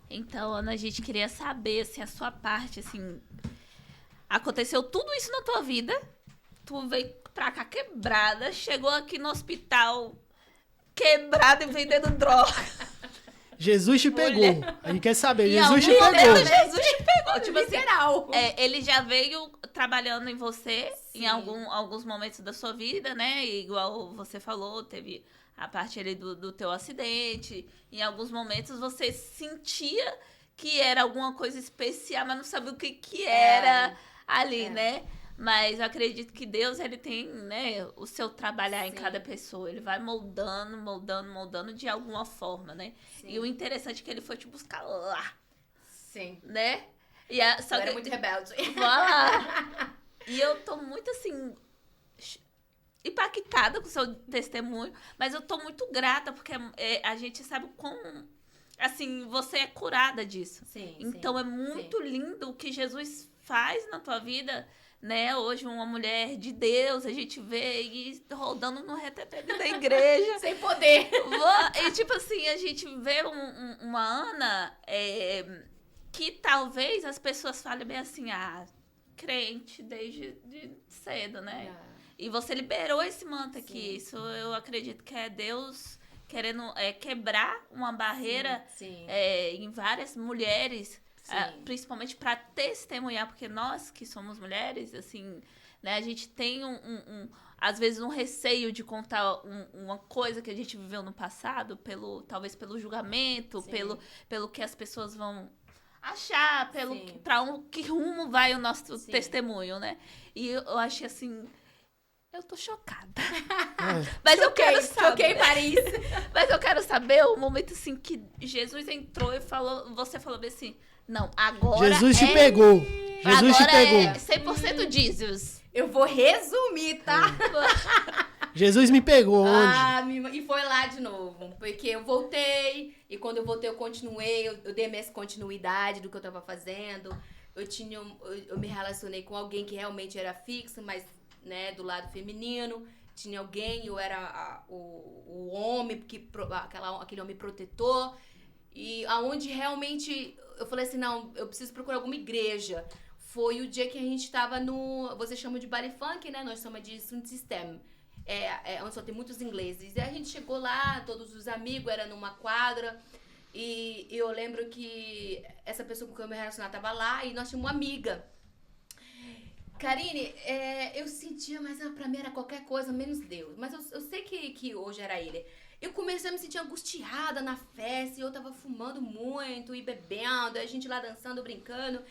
Então, Ana, a gente queria saber, assim, a sua parte, assim, aconteceu tudo isso na tua vida, tu veio pra cá quebrada, chegou aqui no hospital quebrada e vendendo droga. Jesus te pegou. A gente quer saber. E Jesus te algum pegou. momento Jesus te pegou. Tipo assim, Literal. ele já veio trabalhando em você Sim. em alguns momentos da sua vida, né? E igual você falou, teve a parte ali do teu acidente. Em alguns momentos você sentia que era alguma coisa especial, mas não sabia o que era ali, né? Mas eu acredito que Deus, ele tem, né, o seu trabalhar em Sim. cada pessoa. Ele vai moldando de alguma forma, né? Sim. E o interessante é que ele foi te buscar lá, Sim. né? Só Eu que, era muito rebelde. Voilà. E eu tô muito, assim, impactada com o seu testemunho, mas eu tô muito grata, porque a gente sabe como, assim, você é curada disso. Sim, Então sim, é muito lindo o que Jesus faz na tua vida, né? Hoje uma mulher de Deus, a gente vê e rodando no reteté da igreja. Sem poder. E tipo assim, a gente vê uma Ana que talvez as pessoas falem bem assim, crente desde cedo, né? E você liberou esse manto aqui. Sim. Isso eu acredito que é Deus querendo quebrar uma barreira Sim. em várias mulheres, Sim. principalmente para testemunhar, porque nós que somos mulheres, assim, né, a gente tem às vezes um receio de contar uma coisa que a gente viveu no passado, talvez pelo julgamento, Sim. pelo que as pessoas vão achar, Sim. para que rumo vai o nosso Sim. testemunho, né? E eu achei assim, eu tô chocada. É. Mas eu quero saber. Choquei Paris. Mas eu quero saber o momento assim que Jesus entrou e você falou assim, não, agora Jesus te pegou. Jesus te agora pegou. é 100% Jesus. Eu vou resumir, tá? Jesus me pegou onde? E foi lá de novo. Porque eu voltei, e quando eu voltei eu continuei, eu dei minha continuidade do que eu tava fazendo. Eu me relacionei com alguém que realmente era fixo, mas, né, do lado feminino. Tinha alguém, eu era o homem, aquele homem protetor. E aonde realmente eu falei assim, não, eu preciso procurar alguma igreja. Foi o dia que a gente tava vocês chamam de baile funk, né? Nós chamamos de sound system. Onde só tem muitos ingleses. E a gente chegou lá, todos os amigos, era numa quadra. E eu lembro que essa pessoa com quem eu me relacionava tava lá e nós tínhamos uma amiga. Karine, eu sentia, mas pra mim era qualquer coisa, menos Deus. Mas eu sei que hoje era ele. Eu comecei a me sentir angustiada na festa, e eu tava fumando muito e bebendo, a gente lá dançando, brincando.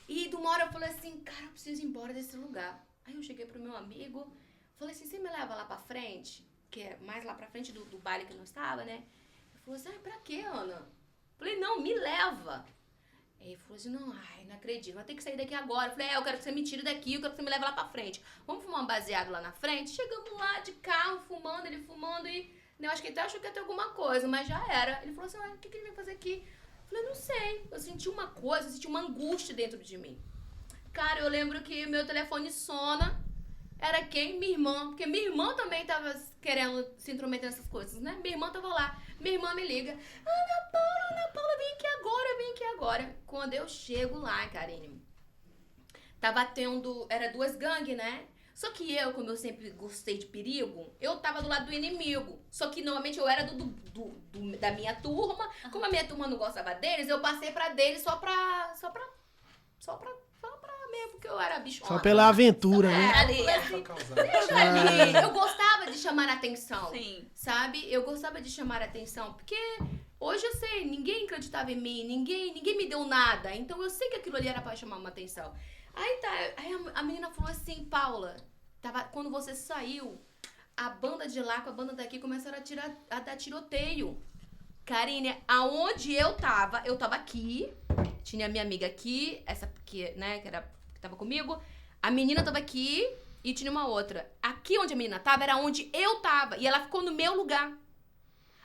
E de uma hora eu falei assim, cara, eu preciso ir embora desse lugar. Aí eu cheguei pro meu amigo, falei assim, você me leva lá pra frente? Que é mais lá pra frente do baile que nós tava, né? Ele falou assim, pra quê, Ana? Falei, não, me leva. Aí ele falou assim, não acredito, vai ter que sair daqui agora. Eu falei, eu quero que você me tire daqui, eu quero que você me leve lá pra frente. Vamos fumar um baseado lá na frente? Chegamos lá de carro, fumando, ele fumando e... Eu acho que ele até achou que ia ter alguma coisa, mas já era. Ele falou assim, o que ele vem fazer aqui? Eu falei, não sei. Eu senti uma coisa, eu senti uma angústia dentro de mim. Cara, eu lembro que meu telefone sona. Era quem? Minha irmã. Porque minha irmã também tava querendo se intrometer nessas coisas, né? Minha irmã tava lá. Minha irmã me liga. Ana Paula, vem aqui agora. Quando eu chego lá, Karine, tava tendo... Era duas gangues, né? Só que como eu sempre gostei de perigo, eu tava do lado do inimigo. Só que normalmente eu era da minha turma. Como a minha turma não gostava deles, eu passei pra deles só pra mesmo, porque eu era bichona. Só pela aventura, né? Deixa ali. Eu gostava de chamar a atenção. Sim. Sabe? Eu gostava de chamar a atenção, porque hoje eu sei, ninguém acreditava em mim, ninguém me deu nada. Então eu sei que aquilo ali era pra chamar uma atenção. Aí a menina falou assim, Paula, quando você saiu, a banda de lá com a banda daqui começaram a dar tiroteio. Karine, aonde eu tava aqui, tinha a minha amiga aqui, essa que, né, que tava comigo, a menina tava aqui e tinha uma outra. Aqui onde a menina tava era onde eu tava e ela ficou no meu lugar.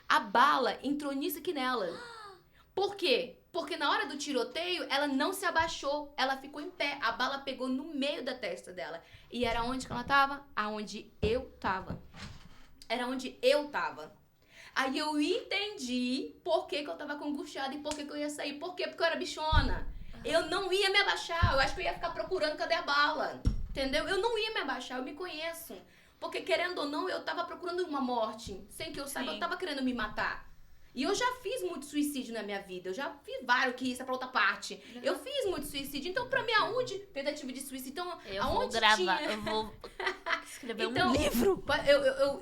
A bala entrou nisso aqui nela. Por quê? Porque na hora do tiroteio, ela não se abaixou, ela ficou em pé. A bala pegou no meio da testa dela. E era onde que ela tava? Aonde eu tava. Era onde eu tava. Aí eu entendi por que eu tava angustiada e por que eu ia sair. Por quê? Porque eu era bichona. Eu não ia me abaixar. Eu acho que eu ia ficar procurando cadê a bala. Entendeu? Eu não ia me abaixar. Eu me conheço. Porque, querendo ou não, eu tava procurando uma morte. Sem que eu saiba, eu tava querendo me matar. E eu já fiz muito suicídio na minha vida. Eu já fiz vários, que isso é pra outra parte. Uhum. Eu fiz muito suicídio. Então, pra mim, aonde... Tentativa de suicídio. Então, eu aonde vou gravar, tinha... eu vou escrever então, um livro.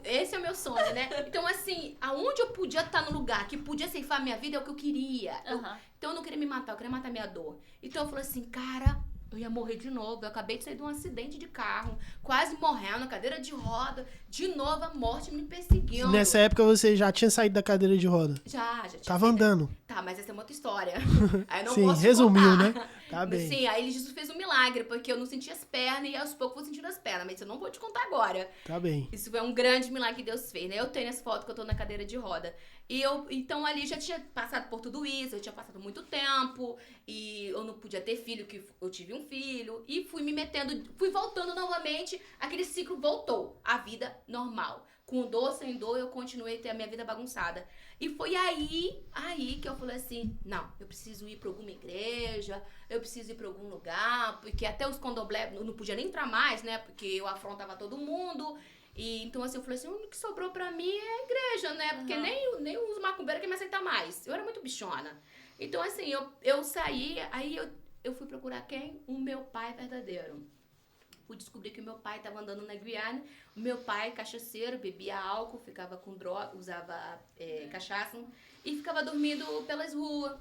Esse é o meu sonho, né? Então, assim, aonde eu podia estar no lugar que podia ceifar a minha vida é o que eu queria. Uhum. Então, eu não queria me matar. Eu queria matar minha dor. Então, eu falei assim, cara... Eu ia morrer de novo. Eu acabei de sair de um acidente de carro. Quase morrendo na cadeira de roda. De novo, a morte me perseguindo. Nessa época você já tinha saído da cadeira de roda? Já tinha. Tava andando. Tá, mas essa é uma outra história. Aí eu não Sim, posso resumiu, contar. né? Tá bem. Sim, aí Jesus fez um milagre, porque eu não sentia as pernas e aos poucos eu vou sentindo as pernas. Mas eu não vou te contar agora. Tá bem. Isso foi um grande milagre que Deus fez, né? Eu tenho essa foto que eu tô na cadeira de roda. E então ali já tinha passado por tudo isso, eu tinha passado muito tempo, e eu não podia ter filho, que eu tive um filho, e fui me metendo, fui voltando novamente, aquele ciclo voltou, a vida normal. Com dor, sem dor, eu continuei a ter a minha vida bagunçada. E foi aí que eu falei assim, não, eu preciso ir pra alguma igreja, eu preciso ir pra algum lugar, porque até os candomblé não podia nem entrar mais, né? Porque eu afrontava todo mundo. E então, assim, eu falei assim, o único que sobrou pra mim é a igreja, né? Porque nem os macumbeiros querem me aceitar mais. Eu era muito bichona. Então, assim, eu saí, aí eu fui procurar quem? O meu pai verdadeiro. Fui descobrir que o meu pai tava andando na Guiana. O meu pai, cachaceiro, bebia álcool, ficava com droga, usava cachaça e ficava dormindo pelas ruas.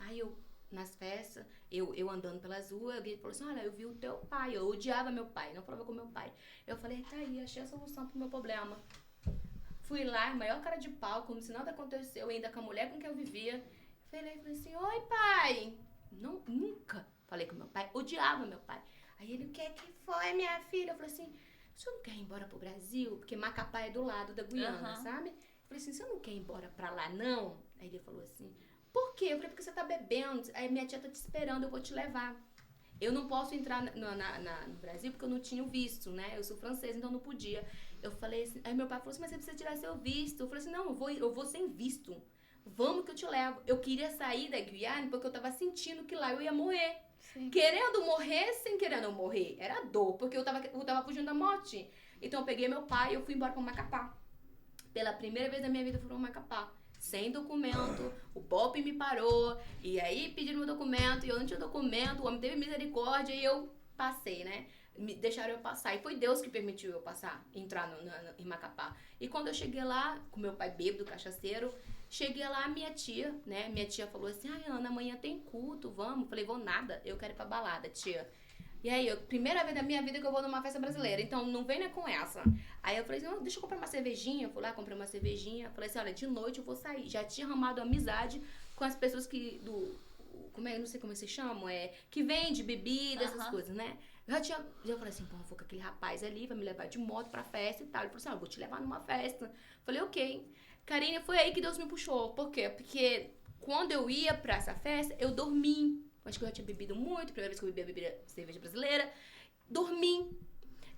Aí eu, nas festas, eu andando pelas ruas, alguém falou assim, olha, eu vi o teu pai. Eu odiava meu pai, não falava com meu pai. Eu falei, tá aí, achei a solução pro meu problema. Fui lá, maior cara de pau, como se nada aconteceu, ainda com a mulher com quem eu vivia. Falei assim, oi pai. Não, nunca falei com meu pai, odiava meu pai. Aí ele, o que foi, minha filha? Eu falei assim, o senhor não quer ir embora pro Brasil? Porque Macapá é do lado da Guiana, sabe? Eu falei assim, você não quer ir embora pra lá, não? Aí ele falou assim, por quê? Eu falei, porque você tá bebendo. Aí minha tia tá te esperando, eu vou te levar. Eu não posso entrar no Brasil porque eu não tinha o visto, né? Eu sou francesa, então não podia. Eu falei assim, aí meu pai falou assim, mas você precisa tirar seu visto. Eu falei assim, não, eu vou sem visto. Vamos que eu te levo. Eu queria sair da Guiana porque eu tava sentindo que lá eu ia morrer. Sim. Querendo morrer sem querendo morrer. Era dor, porque eu tava fugindo da morte. Então eu peguei meu pai e eu fui embora pra Macapá. Pela primeira vez da minha vida eu fui pra Macapá. Sem documento, o BOP me parou, e aí pediram meu documento, e eu não tinha documento, o homem teve misericórdia, e eu passei, né? Me deixaram eu passar, e foi Deus que permitiu eu passar, entrar em Macapá. E quando eu cheguei lá, com meu pai bêbado, cachaceiro, cheguei lá, minha tia, né? Minha tia falou assim, ai Ana, amanhã tem culto, vamos? Falei, vou nada, eu quero ir pra balada, tia. E aí, primeira vez da minha vida que eu vou numa festa brasileira, então não vem com essa. Aí eu falei assim, deixa eu comprar uma cervejinha. Eu fui lá, comprei uma cervejinha. Falei assim, olha, de noite eu vou sair. Já tinha arrumado amizade com as pessoas não sei como se chamam, que vende bebida, essas coisas, né? Eu falei assim, pô, eu vou com aquele rapaz ali, vai me levar de moto pra festa e tal. Ele falou assim, eu vou te levar numa festa. Falei, ok. Karine, foi aí que Deus me puxou. Por quê? Porque quando eu ia pra essa festa, eu dormi. Acho que eu já tinha bebido muito, primeira vez que eu bebia cerveja brasileira. Dormi.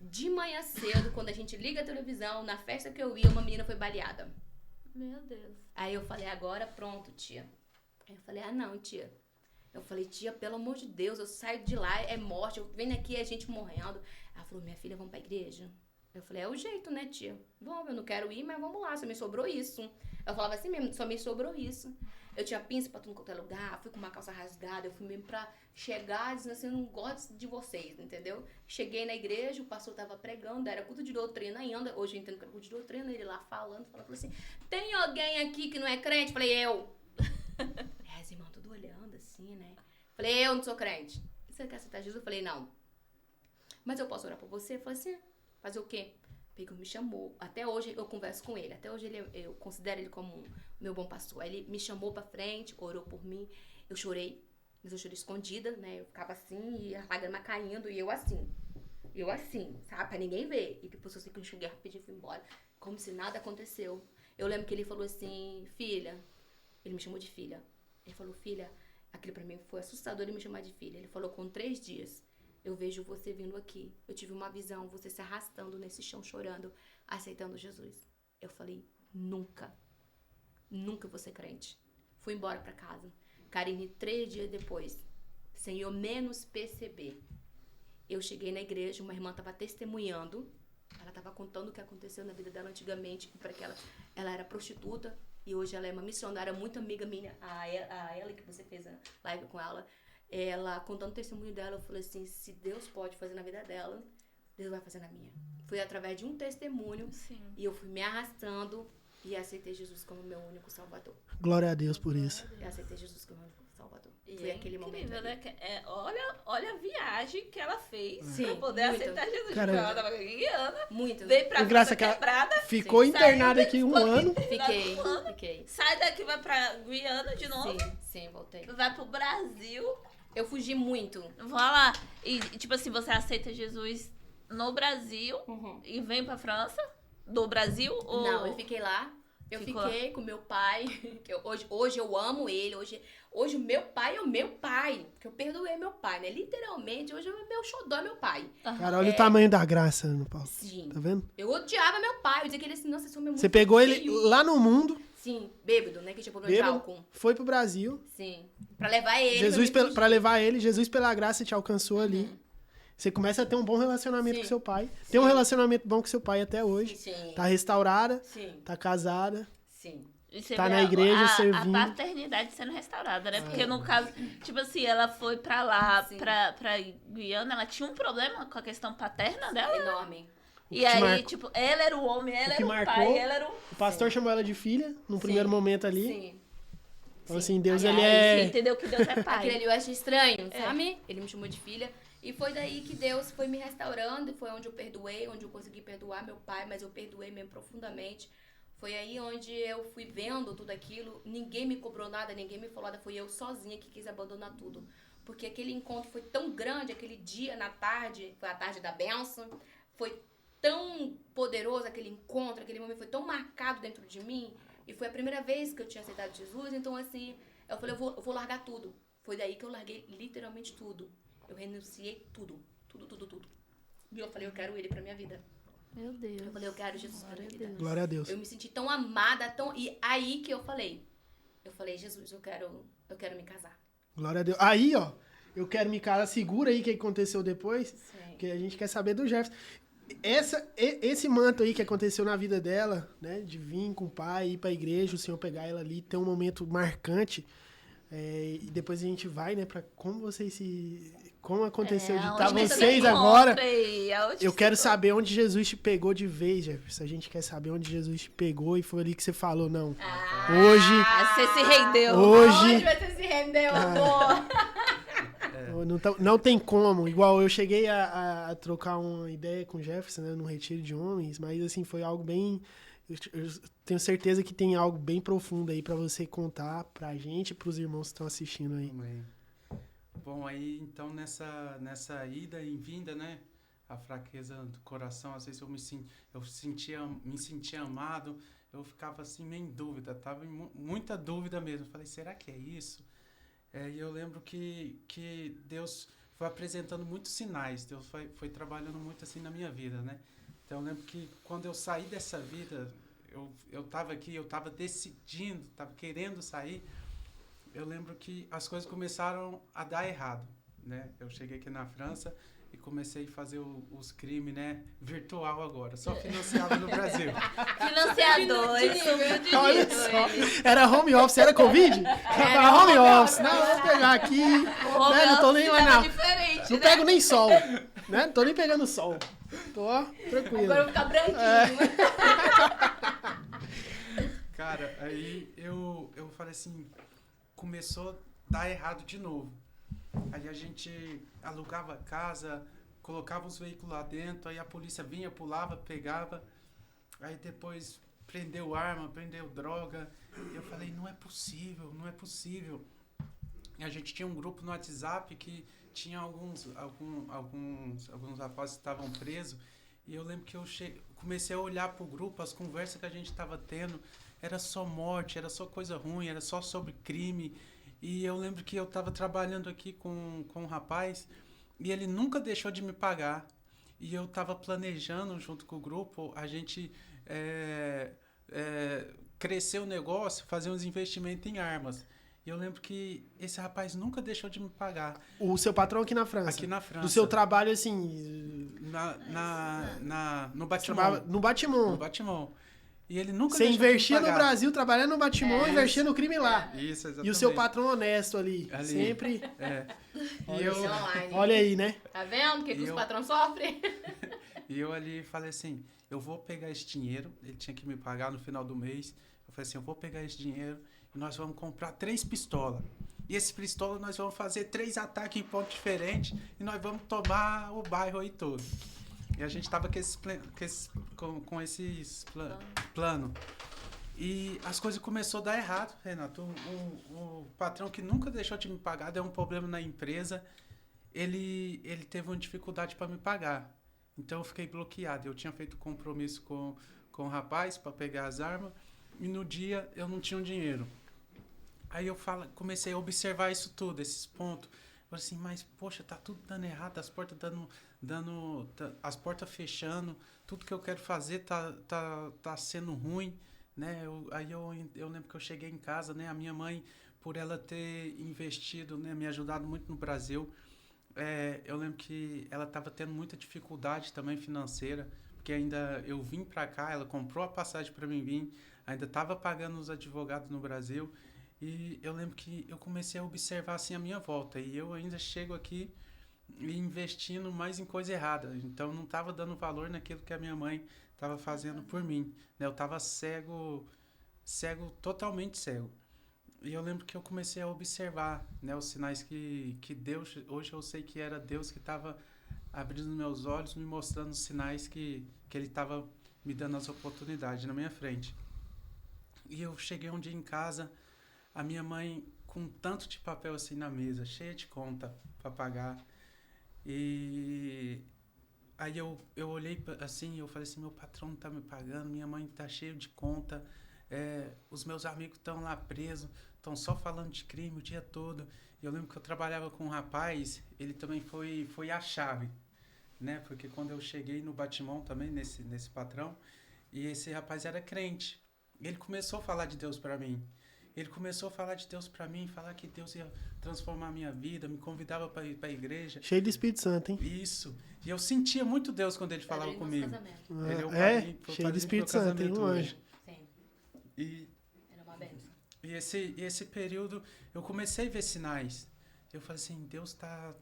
De manhã cedo, quando a gente liga a televisão, na festa que eu ia, uma menina foi baleada. Meu Deus. Aí eu falei, agora pronto, tia. Aí eu falei, não, tia. Eu falei, tia, pelo amor de Deus, eu saio de lá, é morte, eu venho aqui, é gente morrendo. Ela falou, minha filha, vamos pra igreja? Eu falei, é o jeito, né, tia? Vamos, eu não quero ir, mas vamos lá, só me sobrou isso. Eu falava assim mesmo, só me sobrou isso. Eu tinha pinça pra tudo quanto é lugar, fui com uma calça rasgada, eu fui mesmo pra chegar dizendo assim, eu não gosto de vocês, entendeu? Cheguei na igreja, o pastor tava pregando, era culto de doutrina ainda, hoje eu entendo que era culto de doutrina, ele lá falando assim, tem alguém aqui que não é crente? Falei, eu. As irmãs tudo olhando assim, né? Falei, eu não sou crente. Você quer aceitar Jesus? Eu falei, não. Mas eu posso orar por você? Eu falei assim, fazer o quê? Pegou, me chamou. Até hoje eu converso com ele. Até hoje eu considero ele como meu bom pastor. Aí ele me chamou pra frente, orou por mim. Eu chorei, mas eu chorei escondida, né? Eu ficava assim, e a lágrima caindo, e eu assim, sabe? Pra ninguém ver. E depois eu sei que eu enxuguei rapidinho e fui embora. Como se nada aconteceu. Eu lembro que ele falou assim, filha. Ele me chamou de filha. Ele falou, filha, aquilo pra mim foi assustador ele me chamar de filha. Ele falou, com 3 dias. Eu vejo você vindo aqui. Eu tive uma visão, você se arrastando nesse chão, chorando, aceitando Jesus. Eu falei, nunca. nunca vou ser crente. Fui embora pra casa. Karine, 3 dias depois, sem eu menos perceber, eu cheguei na igreja, uma irmã estava testemunhando, ela estava contando o que aconteceu na vida dela antigamente, porque ela era prostituta e hoje ela é uma missionária muito amiga minha, a ela que você fez a live com ela contando o testemunho dela, eu falei assim, se Deus pode fazer na vida dela, Deus vai fazer na minha. Foi através de um testemunho. Sim. E eu fui me arrastando e aceitei Jesus como meu único salvador. Glória a Deus por isso. Eu aceitei Jesus como meu único salvador. E Foi aquele momento. Né? Olha a viagem que ela fez Sim, pra poder muito. aceitar Jesus. Cara, Ela tava guiando, Muito. veio pra Graça França que ela quebrada, ficou Sim. internada aqui um ano. Fiquei. sai daqui, vai pra Guiana de novo, Sim, voltei. vai pro Brasil. Eu fugi muito. Vai lá. E, tipo assim, você aceita Jesus no Brasil e vem pra França? Do Brasil? Ou... Não, eu fiquei lá. Eu Ficou fiquei com meu pai. Que hoje eu amo ele. Hoje o meu pai é o meu pai. Porque eu perdoei meu pai, né? Literalmente, hoje o meu xodó é meu pai. Cara, olha o tamanho da graça, Ana Paula. Sim. Tá vendo? Eu odiava meu pai. Eu dizia que ele assim, nossa, esse homem é muito Você pegou ele feio. lá no mundo, Sim, bêbado, né? Que tinha problema de bêbado, álcool. foi pro Brasil. Sim. Pra levar ele. Jesus, pra me pra levar ele, Jesus pela graça te alcançou ali. Você começa a ter um bom relacionamento Sim. com seu pai. Tem um relacionamento bom com seu pai até hoje. Sim. Tá restaurada, Sim. tá casada. Sim. E você Tá vê na igreja a servindo. paternidade sendo restaurada, né? Porque no caso, tipo assim, ela foi pra lá, Sim. pra Guiana, ela tinha um problema com a questão paterna dela. Enorme. E que aí, marcou- tipo, ela era o homem, ela que era o marcou- pai, ela era o... O pastor chamou ela de filha, no primeiro momento ali. Sim. Então, assim, Deus, Aliás, ele Aí você é... entendeu que Deus é Aquele pai. ali eu achei estranho, sabe? Ele me chamou de filha. E foi daí que Deus foi me restaurando. Foi onde eu perdoei, onde eu consegui perdoar meu pai. Mas eu perdoei mesmo profundamente. Foi aí onde eu fui vendo tudo aquilo. Ninguém me cobrou nada, ninguém me falou nada. Fui eu sozinha que quis abandonar tudo. Porque aquele encontro foi tão grande, aquele dia na tarde, foi a tarde da bênção. Foi tão poderoso aquele encontro, aquele momento foi tão marcado dentro de mim. E foi a primeira vez que eu tinha aceitado Jesus. Então, assim, eu falei, eu vou largar tudo. Foi daí que eu larguei literalmente tudo. Eu renunciei tudo. Tudo. E eu falei, eu quero ele pra minha vida. Meu Deus. Eu falei, eu quero Jesus pra minha vida. Glória a Deus. Eu me senti tão amada, tão... E aí que eu falei, Jesus, eu quero me casar. Glória a Deus. Aí, ó, eu quero me casar. Segura aí o que aconteceu depois. Sim. Porque a gente quer saber do Jefferson. Esse manto aí que aconteceu na vida dela, né? De vir com o pai, ir pra igreja, o Senhor pegar ela ali, ter um momento marcante. E depois a gente vai, né, pra como vocês se... Como aconteceu de estar onde vocês você agora. encontra aí, aonde Eu você quero encontra. saber onde Jesus te pegou de vez, Jefferson. A gente quer saber onde Jesus te pegou e foi ali que você falou, não. Hoje, Você se rendeu. hoje, você se rendeu, amor? não tem como. Igual eu cheguei a trocar uma ideia com o Jefferson, né, no retiro de homens, mas assim, foi algo bem... Eu tenho certeza que tem algo bem profundo aí pra você contar pra gente e pros irmãos que estão assistindo aí. Amém. Bom, aí então nessa ida e vinda, né? A fraqueza do coração, às vezes eu me sentia amado, eu ficava assim meio em dúvida, tava em muita dúvida mesmo. Falei, será que é isso? E eu lembro que Deus foi apresentando muitos sinais, Deus foi trabalhando muito assim na minha vida, né? Então eu lembro que quando eu saí dessa vida, eu tava aqui, eu tava decidindo, tava querendo sair. Eu lembro que as coisas começaram a dar errado, né? Eu cheguei aqui na França e comecei a fazer os crimes, né? Virtual agora, só financiado no Brasil. Financiador, subiu Olha de só, nível. era home office, era Covid? Era home office. Não, vou pegar aqui, né, não tô nem mais não. Diferente, Não né? pego nem sol, né? Não tô nem pegando sol. Tô ó, tranquilo. Agora eu vou ficar branquinho. Cara, aí eu falei assim, começou a dar errado de novo. Aí a gente alugava a casa, colocava os veículos lá dentro, aí a polícia vinha, pulava, pegava. Aí depois prendeu arma, prendeu droga. E eu falei, não é possível, não é possível. E a gente tinha um grupo no WhatsApp que tinha alguns rapazes que estavam presos. E eu lembro que eu comecei a olhar pro grupo, as conversas que a gente estava tendo, era só morte, era só coisa ruim, era só sobre crime. E eu lembro que eu estava trabalhando aqui com um rapaz e ele nunca deixou de me pagar. E eu estava planejando junto com o grupo a gente crescer o negócio, fazer uns investimentos em armas. E eu lembro que esse rapaz nunca deixou de me pagar. O seu patrão aqui na França? Aqui na França. Do seu trabalho, assim... No Batimon. No Batimon. No Batimon. E ele nunca Você deixou de me investia no pagar. Brasil, trabalhando no Batimon, investia no crime lá. Isso, exatamente. E o seu patrão honesto ali. Sempre... E eu... Olha aí, né? Tá vendo o que os patrões sofrem? E eu ali falei assim, eu vou pegar esse dinheiro, ele tinha que me pagar no final do mês. Eu falei assim, eu vou pegar esse dinheiro e nós vamos comprar 3 pistolas. E esse pistola nós vamos fazer 3 ataques em pontos diferentes e nós vamos tomar o bairro aí todo. E a gente tava com esses planos. E as coisas começaram a dar errado, Renato. O patrão que nunca deixou de me pagar, deu um problema na empresa, ele teve uma dificuldade para me pagar. Então eu fiquei bloqueado. Eu tinha feito compromisso com o rapaz para pegar as armas e no dia eu não tinha um dinheiro. Aí eu comecei a observar isso tudo, esses pontos. Falei assim, mas poxa, tá tudo dando errado, as portas as portas fechando, tudo que eu quero fazer tá sendo ruim, né? Eu lembro que eu cheguei em casa, né? A minha mãe, por ela ter investido, né? Me ajudado muito no Brasil, eu lembro que ela estava tendo muita dificuldade também financeira, porque ainda eu vim para cá, ela comprou a passagem para mim vir, ainda estava pagando os advogados no Brasil. E eu lembro que eu comecei a observar assim a minha volta. E eu ainda chego aqui investindo mais em coisa errada. Então não estava dando valor naquilo que a minha mãe estava fazendo por mim. Né? Eu estava cego, totalmente cego. E eu lembro que eu comecei a observar, né, os sinais que Deus... Hoje eu sei que era Deus que estava abrindo meus olhos, me mostrando os sinais que Ele estava me dando as oportunidades na minha frente. E eu cheguei um dia em casa... A minha mãe com tanto de papel assim na mesa, cheia de conta para pagar. E aí eu olhei assim, eu falei assim, meu patrão não tá me pagando, minha mãe tá cheia de conta, os meus amigos estão lá presos, estão só falando de crime o dia todo. E eu lembro que eu trabalhava com um rapaz, ele também foi a chave, né? Porque quando eu cheguei no Batimon também, nesse patrão, e esse rapaz era crente. Ele começou a falar de Deus para mim. Ele começou a falar de Deus para mim, falar que Deus ia transformar a minha vida, me convidava para ir para a igreja. Cheio do Espírito Santo, hein? Isso. E eu sentia muito Deus quando ele falava comigo. Ele cheio do Espírito Santo, hein? Um anjo. Sim. Era uma bênção. E esse período eu comecei a ver sinais. Eu falei assim, Deus tá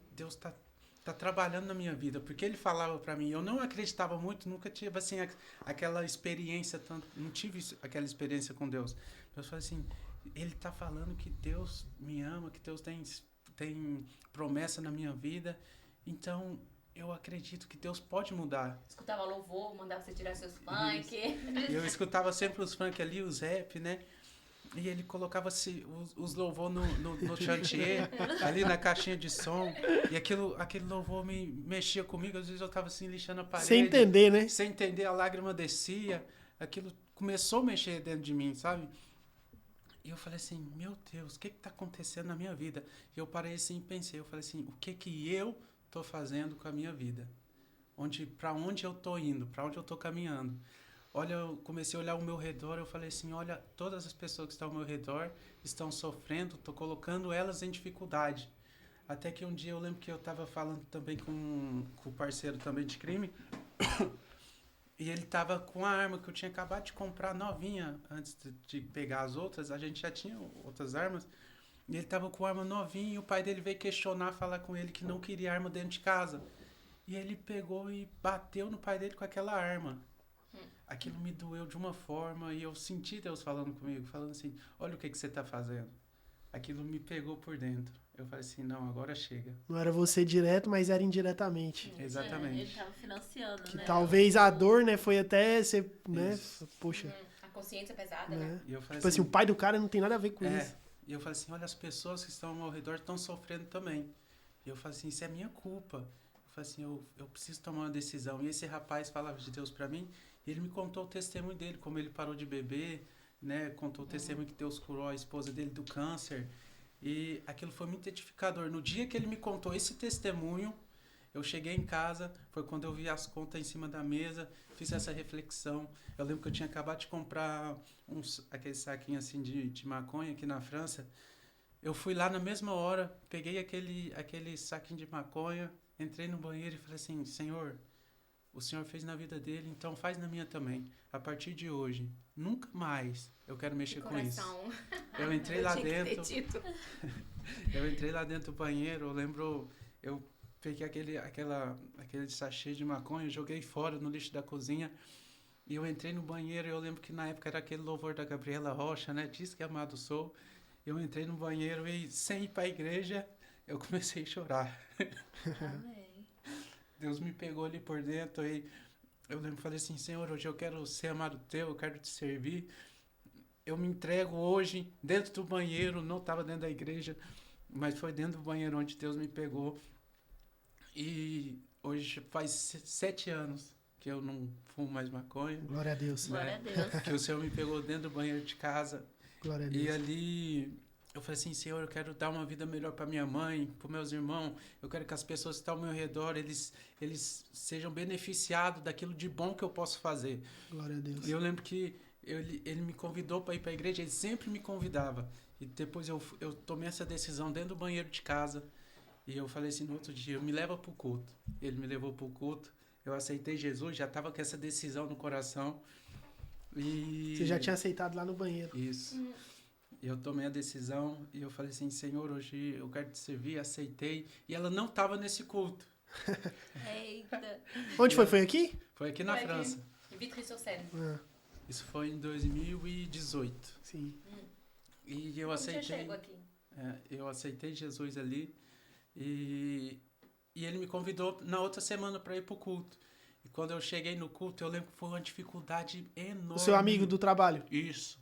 trabalhando na minha vida, porque ele falava para mim, eu não acreditava muito, nunca tive assim aquela experiência, não tive aquela experiência com Deus. Eu falei assim, ele tá falando que Deus me ama, que Deus tem promessa na minha vida, então eu acredito que Deus pode mudar. Escutava louvor, mandava você tirar seus funk. Eu escutava sempre os funk ali, os rap, né? E ele colocava os louvor no chantier, ali na caixinha de som. E aquele louvor me mexia comigo. Às vezes eu tava assim, lixando a parede. Sem entender, né? Sem entender, a lágrima descia. Aquilo começou a mexer dentro de mim, sabe? E eu falei assim, meu Deus, o que tá acontecendo na minha vida? E eu parei assim e pensei, eu falei assim, o que eu tô fazendo com a minha vida? Pra onde eu tô indo? Pra onde eu tô caminhando? Olha, eu comecei a olhar ao meu redor, eu falei assim, olha, todas as pessoas que estão ao meu redor estão sofrendo, tô colocando elas em dificuldade. Até que um dia eu lembro que eu tava falando também com o parceiro também de crime, e ele tava com a arma que eu tinha acabado de comprar novinha, antes de pegar as outras, a gente já tinha outras armas, e ele tava com a arma novinha, e o pai dele veio questionar, falar com ele que não queria arma dentro de casa. E ele pegou e bateu no pai dele com aquela arma. Aquilo me doeu de uma forma, e eu senti Deus falando comigo, falando assim, olha o que você tá fazendo. Aquilo me pegou por dentro. Eu falei assim, não, agora chega. Não era você direto, mas era indiretamente. Exatamente. Ele tava financiando, Que né? talvez a dor, né, foi até ser, né, poxa. A consciência é pesada, né? E eu falei Tipo assim, o pai do cara não tem nada a ver com isso. E eu falei assim, olha, as pessoas que estão ao meu redor estão sofrendo também. E eu falei assim, isso é minha culpa. Eu falei assim, eu preciso tomar uma decisão. E esse rapaz falava de Deus pra mim, e ele me contou o testemunho dele, como ele parou de beber, né, contou o testemunho que Deus curou a esposa dele do câncer. E aquilo foi muito edificador. No dia que ele me contou esse testemunho, Eu cheguei em casa, foi quando eu vi as contas em cima da mesa, fiz essa reflexão. Eu lembro que eu tinha acabado de comprar aquele saquinho assim de maconha aqui na França. Eu fui lá na mesma hora, peguei aquele saquinho de maconha, entrei no banheiro e falei assim, Senhor, o Senhor fez na vida dele, então faz na minha também. A partir de hoje, nunca mais eu quero mexer com isso. Eu entrei lá dentro. Eu entrei lá dentro do banheiro, eu lembro, eu peguei aquele sachê de maconha, joguei fora no lixo da cozinha. E eu entrei no banheiro, eu lembro que na época era aquele louvor da Gabriela Rocha, né? Diz que amado sou. Eu entrei no banheiro e, sem ir para a igreja, eu comecei a chorar. Amém. Deus me pegou ali por dentro e eu lembro, falei assim, Senhor, hoje eu quero ser amado teu, eu quero te servir. Eu me entrego hoje dentro do banheiro, não estava dentro da igreja, mas foi dentro do banheiro onde Deus me pegou. E hoje faz 7 anos que eu não fumo mais maconha. Glória a Deus. Glória a Deus. Que o Senhor me pegou dentro do banheiro de casa. Glória a Deus. E ali eu falei assim, Senhor, eu quero dar uma vida melhor para minha mãe, para meus irmãos. Eu quero que as pessoas que estão ao meu redor, eles sejam beneficiados daquilo de bom que eu posso fazer. Glória a Deus. E eu lembro que ele me convidou para ir para a igreja, ele sempre me convidava. E depois eu tomei essa decisão dentro do banheiro de casa. E eu falei assim, no outro dia, me leva para o culto. Ele me levou para o culto. Eu aceitei Jesus, já estava com essa decisão no coração. E Você já tinha aceitado lá no banheiro. isso. Eu tomei a decisão e eu falei assim, Senhor, hoje eu quero te servir, aceitei. E ela não estava nesse culto. Eita. Onde foi? Foi aqui? Foi aqui na Foi aqui. França. Em Vitry-sur-Seine. Ah, Isso foi em 2018. sim. E eu Já aceitei. chego aqui. Eu aceitei Jesus ali. E ele me convidou na outra semana para ir pro culto. E quando eu cheguei no culto, eu lembro que foi uma dificuldade enorme. O seu amigo do trabalho. Isso.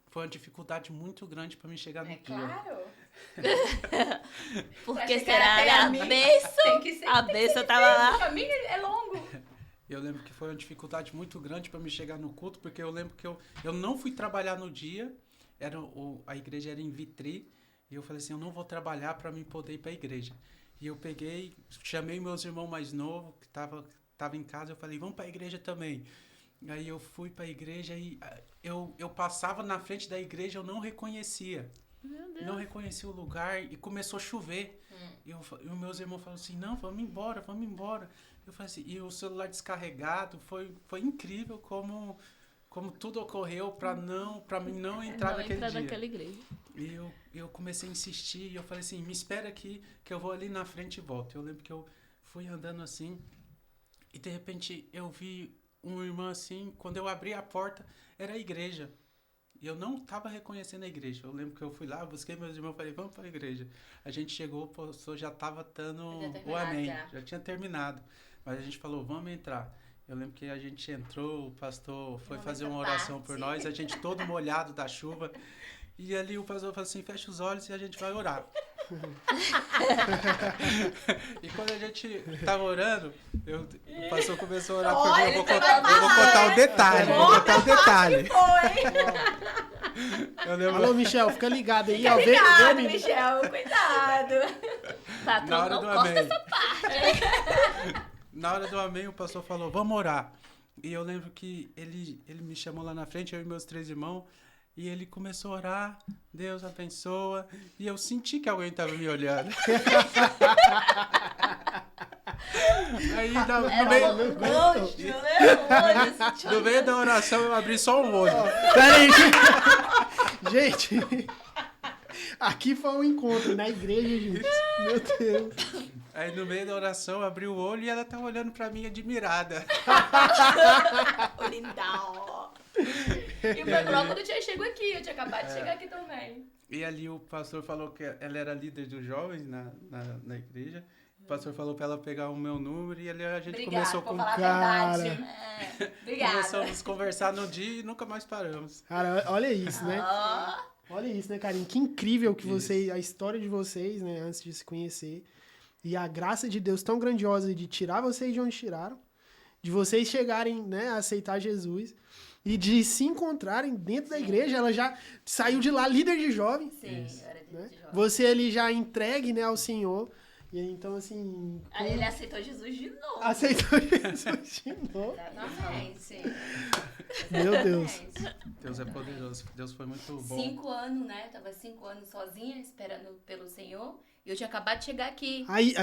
Foi uma dificuldade muito grande para mim chegar no É dia. claro. Porque Pra chegar até será a a mim, bênção? Tem que ser. A bênção tava lá. O caminho é longo. Eu lembro que foi uma dificuldade muito grande para me chegar no culto, porque eu lembro que eu não fui trabalhar no dia. A igreja era em Vitry. E eu falei assim, eu não vou trabalhar para mim poder ir para a igreja. E eu peguei, chamei meus irmãos mais novos, que tava em casa, eu falei, vamos para a igreja também. Aí eu fui para a igreja e eu passava na frente da igreja, eu não reconhecia. Meu Deus. Não reconhecia o lugar e começou a chover. E os meus irmãos falaram assim, não, vamos embora. Eu falei assim, e o celular descarregado, foi incrível como tudo ocorreu para mim não entrar naquele dia. naquela igreja. E eu comecei a insistir e eu falei assim, me espera aqui que eu vou ali na frente e volto. Eu lembro que eu fui andando assim e de repente eu vi uma irmã assim, quando eu abri a porta, era a igreja. E eu não estava reconhecendo a igreja. Eu lembro que eu fui lá, busquei meus irmãos e falei, vamos para a igreja. A gente chegou, o pastor já estava dando o amém. Já tinha terminado. Mas a gente falou, vamos entrar. Eu lembro que a gente entrou, o pastor foi fazer uma oração por nós, a gente todo molhado da chuva. E ali o pastor falou assim, fecha os olhos e a gente vai orar. E quando a gente estava orando, o pastor começou a orar por mim. Eu vou contar o detalhe. Eu lembro, Alô, Michel, fica ligado aí. Fica ó, ligado, vê- Michel. Cuidado. Patrão, na hora não do corta amém. essa parte. Na hora do amém, o pastor falou, vamos orar. E eu lembro que ele me chamou lá na frente, eu e meus 3 irmãos, e ele começou a orar, Deus abençoa, e eu senti que alguém estava me olhando. Aí, no meio da oração, eu abri só um olho. Pera aí. Gente, aqui foi um encontro na igreja, gente. Meu Deus. Aí, no meio da oração, eu abri o olho e ela estava olhando para mim admirada. O lindão. E foi logo quando eu tinha chego aqui. Eu tinha acabado de chegar aqui também. E ali o pastor falou que ela era líder dos jovens na igreja. O pastor falou para ela pegar o meu número e ali a gente começou por com... falar a Cara. verdade. Obrigada. Começamos a conversar no dia e nunca mais paramos. Cara, olha isso, né? Ó, Olha isso, né, Karine? Que incrível que vocês, a história de vocês, né, antes de se conhecer. E a graça de Deus tão grandiosa de tirar vocês de onde tiraram, de vocês chegarem, né, a aceitar Jesus e de se encontrarem dentro da igreja. Ela já saiu de lá líder de jovens, Sim, eu era né? de jovem. Você ali já entregue, né, ao Senhor. E aí, então, assim... Aí ele aceitou Jesus de novo. Aceitou Jesus de novo. Exatamente. Meu Deus. Deus é poderoso. Deus foi muito bom. 5 anos, né? Tava 5 anos sozinha, esperando pelo Senhor. E eu tinha acabado de chegar aqui. Aí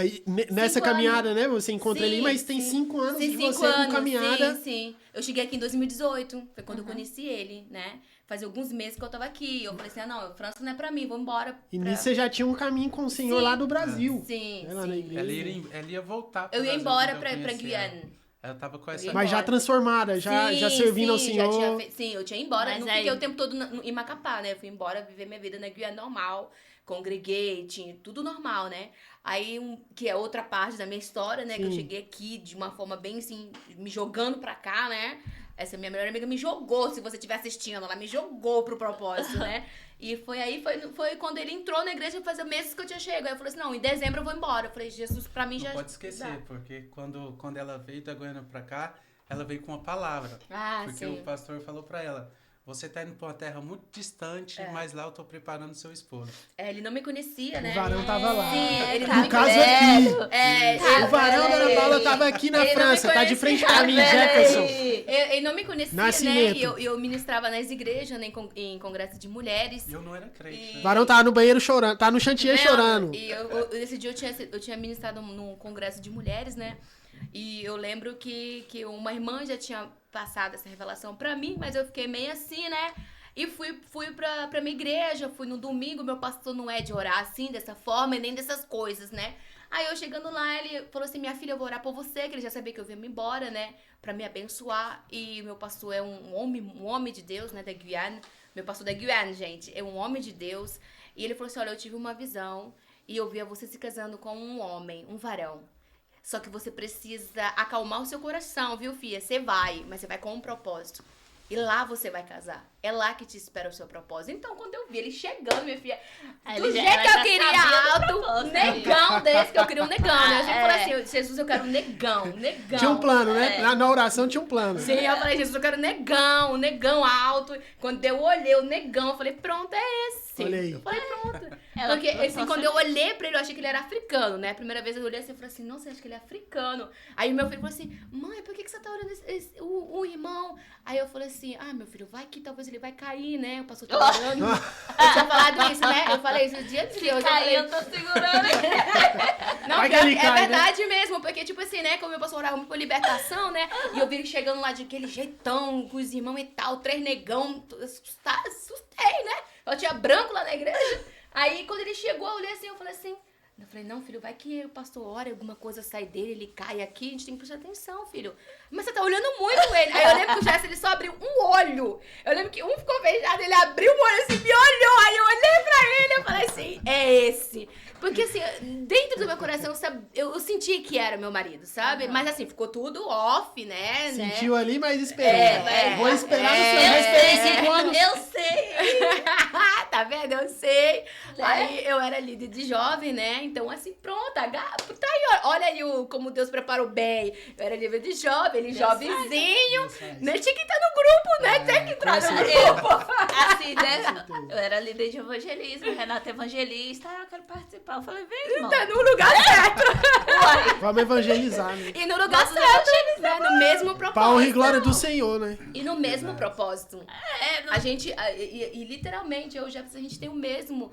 nessa 5 caminhada, anos. né? Você encontra ele, mas tem 5 anos de você com caminhada. Sim. Eu cheguei aqui em 2018. Foi quando eu conheci ele, né? Fazia alguns meses que eu tava aqui. Eu falei assim, não, França não é pra mim, vou embora. E nisso você já tinha um caminho com o Senhor lá do Brasil. Sim, Lá na igreja. Ela ia voltar pro Eu ia Brasil embora quando eu pra conheci Guiana. Ela tava com essa... Mas já transformada, já servindo ao Senhor. Sim, eu tinha ido embora. Mas Não aí- fiquei o tempo todo em Macapá, né? Eu fui embora viver minha vida na Guiana normal. Congreguei, tinha tudo normal, né? Aí, que é outra parte da minha história, né? Que eu Sim. cheguei aqui de uma forma bem assim, me jogando pra cá, né? Essa minha melhor amiga me jogou, se você estiver assistindo, ela me jogou pro propósito, né? E foi quando ele entrou na igreja, fazia meses que eu tinha chegado. Aí eu falei assim, não, em dezembro eu vou embora. Eu falei, Jesus, pra mim já... Não pode esquecer, dá. porque quando ela veio da Goiânia pra cá, ela veio com uma palavra. Ah, Porque sim. o pastor falou pra ela, você tá indo pra uma terra muito distante, mas lá eu tô preparando seu esposo. Ele não me conhecia, né? O varão tava lá. Sim, ele No tava caso velho. aqui, o varão da Ana Paula tava aqui na Ele não me França, tá de conhecia. frente pra mim, Jefferson. Ele não me conhecia, Nascimento. né? E eu ministrava nas igrejas, né? Em congresso de mulheres. E eu não era crente, E- O varão tava no banheiro chorando, tá no chantier Vendo? chorando. E esse dia eu tinha ministrado num congresso de mulheres, né? E eu lembro que uma irmã já tinha passado essa revelação pra mim, mas eu fiquei meio assim, né? E fui pra minha igreja, fui no domingo, meu pastor não é de orar assim, dessa forma, e nem dessas coisas, né? Aí eu chegando lá, ele falou assim, minha filha, eu vou orar por você, que ele já sabia que eu ia me embora, né? Pra me abençoar. E meu pastor é um homem de Deus, né? Da Guiana. Meu pastor da Guiana, gente, é um homem de Deus. E ele falou assim, olha, eu tive uma visão e eu via você se casando com um homem, um varão. Só que você precisa acalmar o seu coração, viu, filha? Você vai, mas você vai com um propósito. E lá você vai casar. É lá que te espera o seu propósito. Então, quando eu vi ele chegando, minha filha, Aí do ele já- jeito ela que eu já queria sabia do alto, propósito, negão desse, que eu queria um negão, né? Eu É. falei assim, Jesus, eu quero um negão. Tinha um plano, né? É. Na oração tinha um plano. Sim, eu falei, Jesus, eu quero um negão alto. Quando eu olhei o negão, eu falei, pronto, é esse. Olha aí. Eu falei, pronto. Ela Porque, ficou assim, só quando eu olhei pra ele, eu achei que ele era africano, né? A primeira vez eu olhei assim, eu falei assim, nossa, eu acho que ele é africano. Aí meu filho falou assim, mãe, por que você tá olhando o irmão? Aí eu falei assim, meu filho, vai que talvez ele vai cair, né? O pastor tá orando. Eu tinha falado isso, né? Eu falei isso no dia de Deus. Aí eu tô segurando aqui. Não, Vai que pior ele que cai, é verdade mesmo, porque, tipo assim, né, como eu posso orar muito por libertação, né, e eu vi ele chegando lá de aquele jeitão, com os irmãos e tal, 3 negão, assustei, né, eu tinha branco lá na igreja, aí quando ele chegou, eu olhei assim, eu falei, não, filho, vai que o pastor ora, alguma coisa sai dele, ele cai aqui, a gente tem que prestar atenção, filho. Mas você tá olhando muito ele. Aí eu lembro que o Jesse, ele só abriu um olho. Eu lembro que um ficou beijado, ele abriu um olho assim, me olhou. Aí eu olhei pra ele, eu falei assim, é esse. Porque assim, dentro do meu coração, eu senti que era meu marido, sabe? Mas assim, ficou tudo off, né? Sentiu ali, mas esperou. É, Vou esperar no seu. Eu Já esperei sei, 5 anos. eu sei. Tá vendo? Eu sei. Aí eu era líder de jovem, né? Então, assim, pronto, tá aí, olha aí como Deus preparou bem. Eu era líder de jovem, ele jovenzinho. Né? Tinha que estar no grupo, né? Tem que entrar no grupo. Assim, né? Eu era líder de evangelismo, Renata evangelista. Eu quero participar. Eu falei, vem, irmão. Tá no lugar certo. Vamos evangelizar, né? E no lugar certo, né? No mesmo propósito. Pra honra e glória do Senhor, né? E no mesmo propósito. É, A gente, e literalmente, eu já a gente tem o mesmo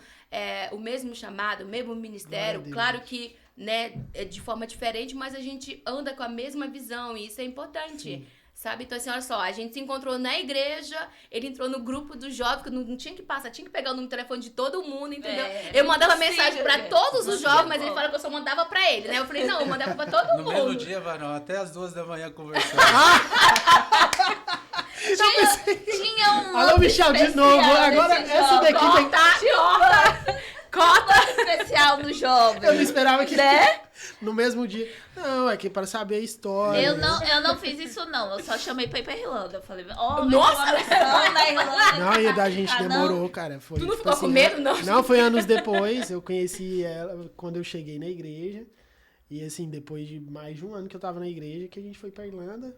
chamado, o mesmo ministério. Glória a Deus. Claro que, né, é de forma diferente, mas a gente anda com a mesma visão e isso é importante. Sabe? Então, assim, olha só, a gente se encontrou na igreja, ele entrou no grupo do jovem, que não tinha que passar, tinha que pegar o número de telefone de todo mundo, entendeu? Eu mandava mensagem pra todos os jovens, mas ele falou que eu só mandava pra ele, né? Eu falei, não, eu mandava pra todo No mundo. mesmo dia, Varão, até as 2 da manhã conversando. tinha um. Alô, Michel, de novo. Agora, essa daqui tem. Cota! Especial no jovem. Eu não esperava que. Né? No mesmo dia. Não, é que para saber a história. Eu não fiz isso, não. Eu só chamei pra ir pra Irlanda. Eu falei, ó, Nossa! na Irlanda. Não, e da gente Ah, não? demorou, cara. Foi, Tu não tipo ficou com medo, não? Não, foi anos depois. Eu conheci ela quando eu cheguei na igreja. E assim, depois de mais de um ano que eu tava na igreja, que a gente foi pra Irlanda.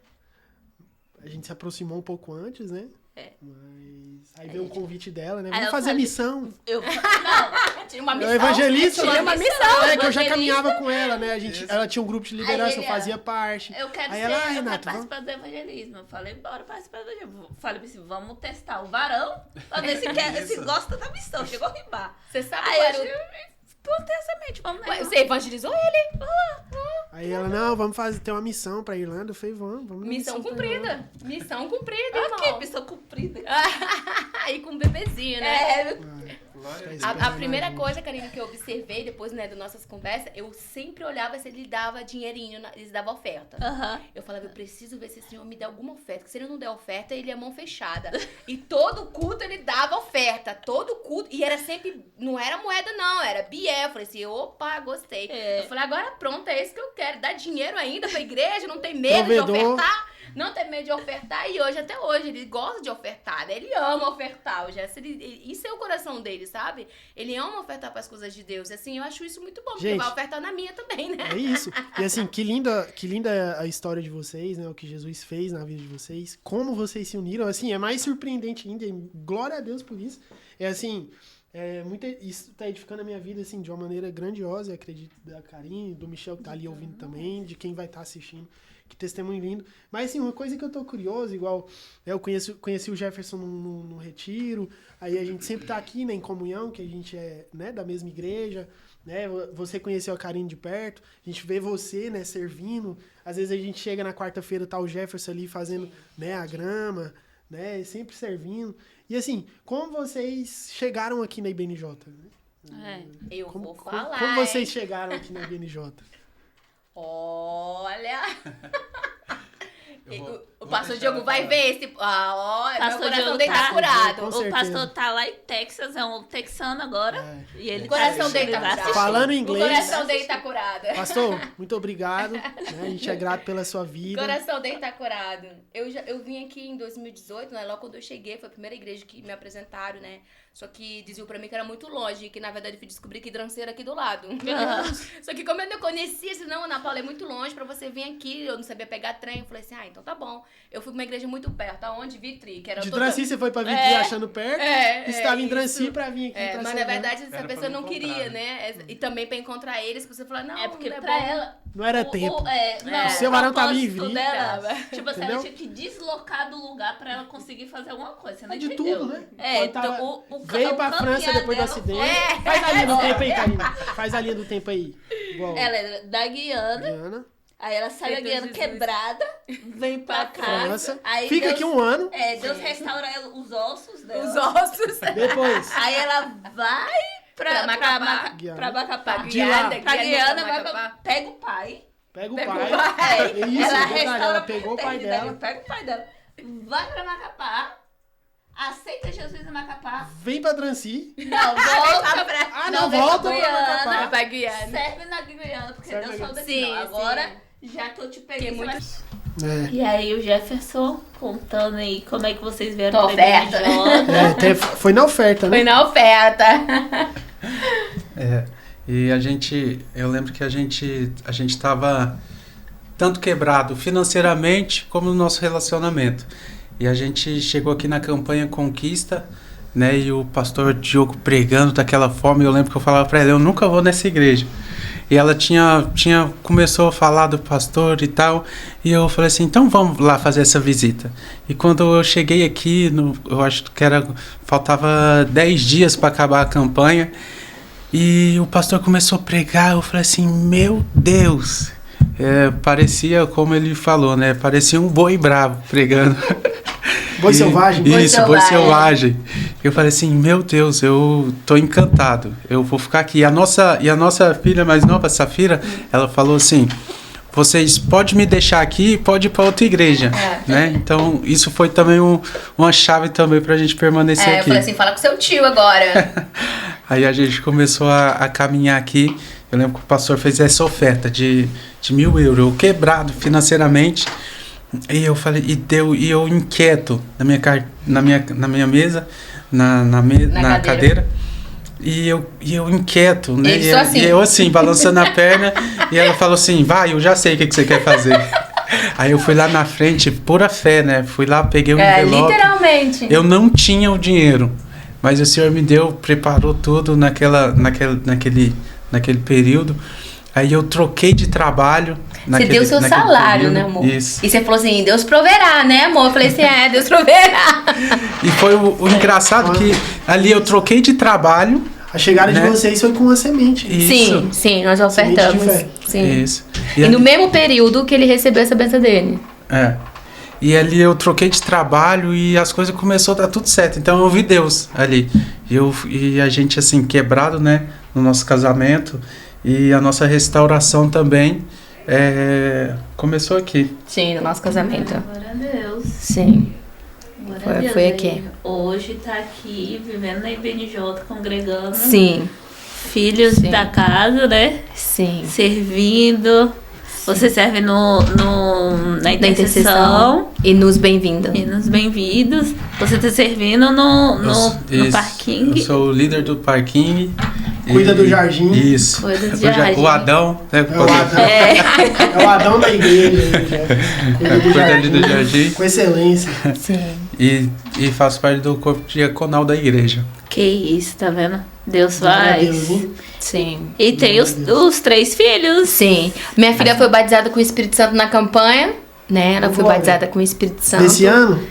A gente se aproximou um pouco antes, né? É. Mas aí veio o convite dela, né? Aí Vamos eu fazer falei- missão. Não, tinha uma missão. Evangelista, tinha uma missão. É que eu já caminhava com ela, né? Ela tinha um grupo de liderança, eu fazia parte. Eu quero aí ser, ela, eu quero Renato, participar do evangelismo. Eu falei, bora participar do evangelismo. Falei assim, vamos testar o varão pra ver se gosta da missão. Chegou a rimar. Você sabe Aí qual era eu plantei essa mente, vamos Ué, nessa. você evangelizou ele? Aí ela, não, vamos ter uma missão pra Irlanda. Eu falei, vamos na Missão pra cumprida. Irlanda. Missão cumprida, Ok, irmão. missão cumprida. Aí com um bebezinho, né? Glória a Deus. A primeira coisa, Karine, que eu observei depois, né, das nossas conversas, eu sempre olhava se ele dava dinheirinho, ele dava oferta. Aham. Eu falava, eu preciso ver se esse senhor me der alguma oferta, porque se ele não der oferta, ele é mão fechada. E todo culto ele dava oferta, todo culto, e era sempre, não era moeda não, era bié. Eu falei assim, opa, gostei. É. Eu falei, agora pronto, é isso que eu quero, dar dinheiro ainda pra igreja, não tem medo Provedor. de ofertar. Não tem medo de ofertar, e hoje, até hoje, ele gosta de ofertar, né? Ele ama ofertar. O Jesse, isso é o coração dele, sabe? Ele ama ofertar para as coisas de Deus. Assim, eu acho isso muito bom, porque Gente, vai ofertar na minha também, né? É isso. E assim, que linda a história de vocês, né? O que Jesus fez na vida de vocês. Como vocês se uniram. Assim, é mais surpreendente ainda. E glória a Deus por isso. É assim, isso tá edificando a minha vida, assim, de uma maneira grandiosa. Eu acredito da Karine, do Michel que tá ali ouvindo também, de quem vai estar assistindo. Que testemunho lindo. Mas, assim, uma coisa que eu tô curioso, igual eu conheci o Jefferson no retiro, aí a gente sempre tá aqui, né, em comunhão, que a gente é, né, da mesma igreja, né, você conheceu a Karine de perto, a gente vê você, né, servindo, às vezes a gente chega na quarta-feira, tá o Jefferson ali fazendo, né, a grama, né, sempre servindo. E, assim, como vocês chegaram aqui na IBNJ? Né? Eu vou falar, Como vocês chegaram aqui na IBNJ? Olha! O vou pastor deixar Diogo ela vai falar. ver esse... meu Pastor coração Diogo dele tá tá- curado. Com O certeza. pastor tá lá em Texas, é um texano agora. E ele O coração dele tá vai curado. assistir. Falando O inglês. coração dele tá curado. Pastor, muito obrigado. Né? A gente é grato pela sua O vida. coração dele tá curado. Eu vim aqui em 2018, né? Logo quando eu cheguei, foi a primeira igreja que me apresentaram, né? Só que diziam pra mim que era muito longe e que, na verdade, eu fui descobrir que Hidrança era aqui do lado. Só que como eu não conhecia, disse, não, Ana Paula, é muito longe pra você vir aqui. Eu não sabia pegar trem. Eu falei assim, então tá bom. Eu fui pra uma igreja muito perto. Aonde? Vitri, que era De toda... Drancy você foi pra Vitri achando perto. Estava em Drancy isso. pra vir aqui. pra Mas na Serrana. verdade essa Era pessoa pra não me queria, encontrar, né? E também pra encontrar eles, que você fala, não, É porque não é pra bom. ela... Não era tempo. Não, O seu varão tava em propósito Vitri. dela, Tava. tipo assim, Entendeu? ela tinha que deslocar do lugar pra ela conseguir fazer alguma coisa. Você não De entendeu? tudo, né? É, Quando tava- então o Veio pra França depois do acidente. Faz a linha do tempo aí, Karine. Faz a linha do tempo aí. Igual. Ela é da Guiana, Diana, aí ela sai da Eita, Guiana Jesus. quebrada, vem pra cá. França. Aí Fica Deus, aqui um ano. Deus restaura ela, os ossos dela. Os ossos. Depois. Aí ela vai Pra Macapá. pra Macapá. Pra De lá. Guiana, Pra Guiana, pra vai Macapá. pega o pai. Pega o Pega o pai. pai. É isso, ela detalhe, restaura ela pegou o pai paternidade, dela. Pega o pai dela. Vai pra Macapá. Aceita Jesus em Macapá. Vem pra Drancy. Não, volta. Ah, não, volta pra Guiana. Macapá. Pra Guiana. Serve na Guiana, porque Serve Deus na falou daqui. Sim, Não, agora, sim. já que eu te peguei, Tem você muito- É. E aí o Jefferson contando aí como é que vocês vieram Tua oferta. Foi na oferta, né? Foi na oferta. E eu lembro que a gente tava tanto quebrado financeiramente como no nosso relacionamento. E a gente chegou aqui na campanha Conquista, né? E o pastor Diogo pregando daquela forma, eu lembro que eu falava pra ela, eu nunca vou nessa igreja. E ela começou a falar do pastor e tal, e eu falei assim, então vamos lá fazer essa visita. E quando eu cheguei aqui, eu acho que faltava 10 dias para acabar a campanha, e o pastor começou a pregar, eu falei assim, meu Deus, parecia, como ele falou, né, parecia um boi bravo pregando. Boi selvagem. Isso, boi selvagem. Eu falei assim, meu Deus, eu tô encantado, eu vou ficar aqui. E a nossa filha mais nova, Safira, ela falou assim, vocês podem me deixar aqui e pode ir para outra igreja, né? Então, isso foi também uma chave também pra gente permanecer Eu aqui. falei assim, fala com seu tio agora. Aí a gente começou a caminhar aqui. Eu lembro que o pastor fez essa oferta de 1.000 euros, eu quebrado financeiramente. E eu falei, e eu inquieto na minha mesa, na cadeira. E eu inquieto, né? Isso E eu assim, balançando a perna. E ela falou assim, vai, eu já sei o que você quer fazer. Aí eu fui lá na frente, pura fé, né? Fui lá, peguei um envelope. Literalmente. Eu não tinha o dinheiro, mas o Senhor me preparou tudo naquele período. Aí eu troquei de trabalho. Você deu seu salário, período, né, amor? Isso. E você falou assim, Deus proverá, né, amor? Eu falei assim, Deus proverá. E foi o engraçado que ali eu troquei de trabalho. A chegada de vocês foi com uma semente. Isso. Sim, nós ofertamos. Sim. Isso. E no mesmo período que ele recebeu essa bênção dele. E ali eu troquei de trabalho e as coisas começaram a dar tudo certo. Então eu vi Deus ali. E a gente, assim, quebrado, né, no nosso casamento. E a nossa restauração também começou aqui. Sim, no nosso casamento. Glória a Deus. Sim. Glória a Deus. Foi aqui. Hoje tá aqui, vivendo na IBNJ, congregando. Sim. Filhos da casa, né? Sim. Servindo. Você serve na intercessão. E nos bem-vindos. Você tá servindo no parquinho. Eu sou o líder do parquinho. Cuida do jardim. Isso. Cuida do jardim. O Adão. Né? É o Adão da igreja. Cuida do jardim. Com excelência. Sim. E faço parte do corpo diaconal da igreja. Que isso, tá vendo? Deus faz. Deus, sim. E tem os 3 filhos. Sim. Minha filha foi batizada com o Espírito Santo na campanha, né? Ela foi batizada com o Espírito Santo. Desse ano?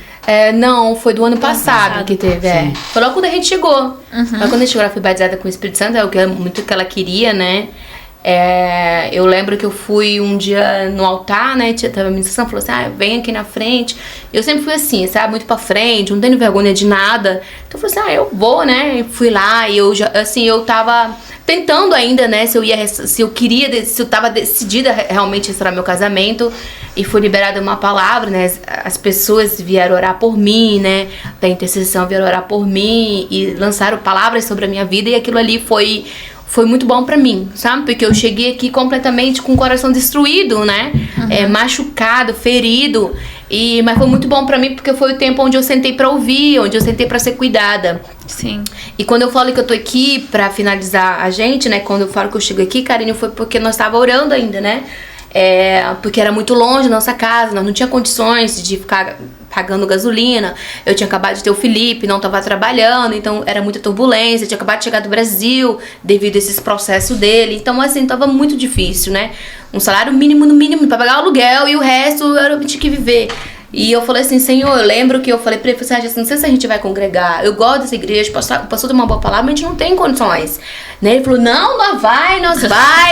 Não, foi do ano passado que teve. Foi logo quando a gente chegou. Mas quando a gente chegou, ela foi batizada com o Espírito Santo, muito que ela queria, né? Eu lembro que eu fui um dia no altar, né? Tava a ministração, falou assim, vem aqui na frente. Eu sempre fui assim, sabe? Muito pra frente, não tenho vergonha de nada. Então eu falei assim, eu vou, né? E fui lá e eu tava tentando ainda, né? Se eu tava decidida realmente a restaurar meu casamento. E foi liberada uma palavra, né? As pessoas vieram orar por mim, né? Da intercessão vieram orar por mim e lançaram palavras sobre a minha vida. E aquilo ali foi muito bom pra mim, sabe? Porque eu cheguei aqui completamente com o coração destruído, né? Machucado, ferido. Mas foi muito bom pra mim porque foi o tempo onde eu sentei pra ouvir, onde eu sentei pra ser cuidada. Sim. E quando eu falo que eu tô aqui pra finalizar a gente, né? Quando eu falo que eu chego aqui, Carinho, foi porque nós tava orando ainda, né? Porque era muito longe da nossa casa, nós não tinha condições de ficar pagando gasolina. Eu tinha acabado de ter o Felipe, não estava trabalhando, então era muita turbulência. Eu tinha acabado de chegar do Brasil devido a esses processos dele. Então, assim, tava muito difícil, né? Um salário mínimo no mínimo para pagar o aluguel e o resto eu tinha que viver. E eu falei assim, Senhor, eu lembro que eu falei pra ele, não sei se a gente vai congregar, eu gosto dessa igreja, passou de uma boa palavra, mas a gente não tem condições. Né? Ele falou, nós vai,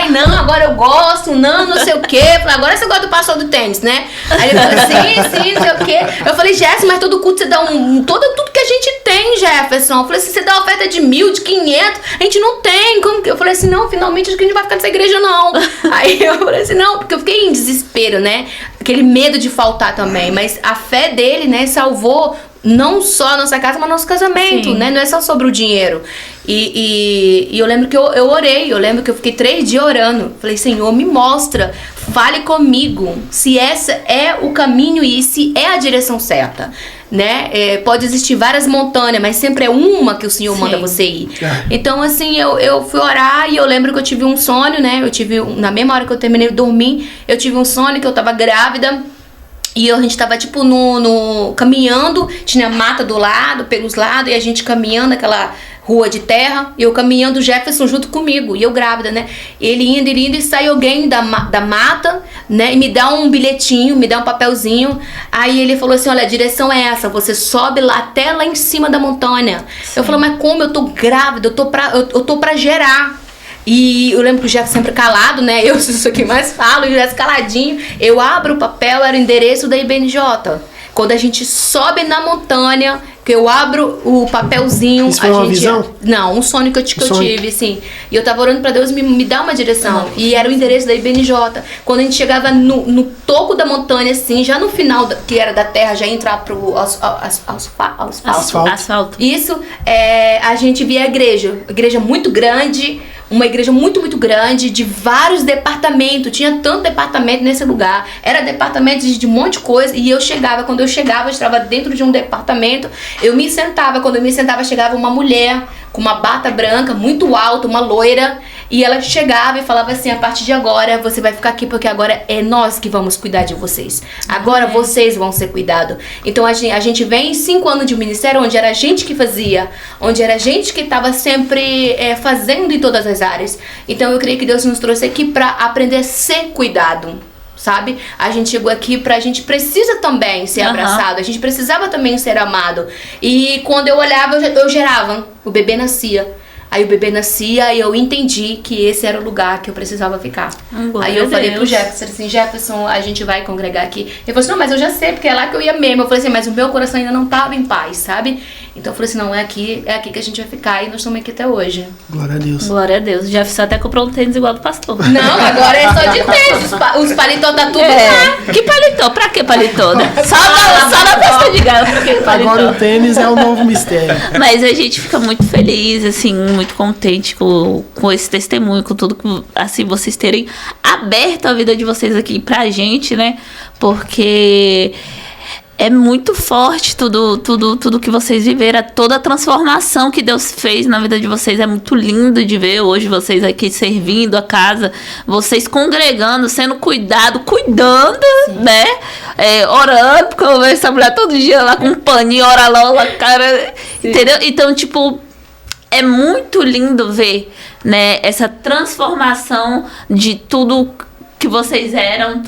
não, agora eu gosto, não sei o quê. Eu falei, agora você gosta do pastor do tênis, né? Aí ele falou, sim, não sei o quê. Eu falei, Jefferson, mas todo culto você dá tudo que a gente tem, Jefferson. Eu falei assim, você dá oferta de 1.000, de 500, a gente não tem. Como que? Eu falei assim, não, finalmente acho que a gente vai ficar nessa igreja, não. Aí eu falei assim, não, porque eu fiquei em desespero, né? Aquele medo de faltar também, mas a fé dele, né, salvou não só a nossa casa, mas nosso casamento, né? Não é só sobre o dinheiro. E eu lembro que eu orei, eu lembro que eu fiquei 3 dias orando. Falei, Senhor, me mostra, fale comigo, se essa é o caminho e se é a direção certa, né? Pode existir várias montanhas, mas sempre é uma que o Senhor manda você ir. Então, assim, eu fui orar e eu lembro que eu tive um sonho, né? Na mesma hora que eu terminei de dormir, eu tive um sonho que eu tava grávida. E a gente tava, tipo, caminhando, tinha mata do lado, pelos lados, e a gente caminhando aquela rua de terra, e eu caminhando, o Jefferson junto comigo, e eu grávida, né? Ele indo, e sai alguém da mata, né? E me dá um bilhetinho, me dá um papelzinho. Aí ele falou assim, olha, a direção é essa, você sobe até lá em cima da montanha. Sim. Eu falei, mas como? Eu tô grávida, eu tô pra gerar. E eu lembro que o Jeff sempre calado, né? Eu sou isso que mais falo, o Jeff caladinho. Eu abro o papel, era o endereço da IBNJ. Quando a gente sobe na montanha, que eu abro o papelzinho... Isso foi uma visão? Não, um sonho que eu tive, sim. E eu tava orando pra Deus me dar uma direção. E era o endereço da IBNJ. Quando a gente chegava no topo da montanha, assim, já no final, que era da terra, já entrar pro asfalto. Isso, a gente via a igreja muito grande... Uma igreja muito, muito grande, de vários departamentos. Tinha tanto departamento nesse lugar. Era departamento de um monte de coisa. E quando eu chegava, eu estava dentro de um departamento. Eu me sentava. Quando eu me sentava, chegava uma mulher com uma bata branca, muito alta, uma loira. E ela chegava e falava assim, a partir de agora, você vai ficar aqui porque agora é nós que vamos cuidar de vocês. Agora vocês vão ser cuidados. Então a gente vem em 5 anos de ministério, onde era a gente que fazia, onde era a gente que estava sempre fazendo em todas as áreas. Então eu creio que Deus nos trouxe aqui para aprender a ser cuidado. Sabe? A gente chegou aqui a gente precisa também ser abraçado, a gente precisava também ser amado. E quando eu olhava, eu gerava, o bebê nascia. Aí o bebê nascia e eu entendi que esse era o lugar que eu precisava ficar. Aí eu falei pro Jefferson assim, Jefferson, a gente vai congregar aqui. Ele falou assim, não, mas eu já sei, porque é lá que eu ia mesmo. Eu falei assim, mas o meu coração ainda não tava em paz, sabe? Então eu falei assim, não, é aqui que a gente vai ficar e nós estamos aqui até hoje. Glória a Deus. Glória a Deus. Jefferson até comprou um tênis igual do pastor. Não, agora é só de tênis. Os paletó tá tudo lá. Que paletó? Pra que paletó? Né? Só na pesca de galo. Pra que paletó? Agora o tênis é o novo mistério. Mas a gente fica muito feliz, assim, muito contente com esse testemunho, com tudo que, assim, vocês terem aberto a vida de vocês aqui pra gente, né? Porque é muito forte tudo que vocês viveram, toda a transformação que Deus fez na vida de vocês. É muito lindo de ver hoje vocês aqui servindo a casa, vocês congregando, sendo cuidando, né? Orando, porque eu vejo essa mulher todo dia lá com um paninho, ora lá, cara, entendeu? Então, tipo, é muito lindo ver, né, essa transformação de tudo que vocês eram,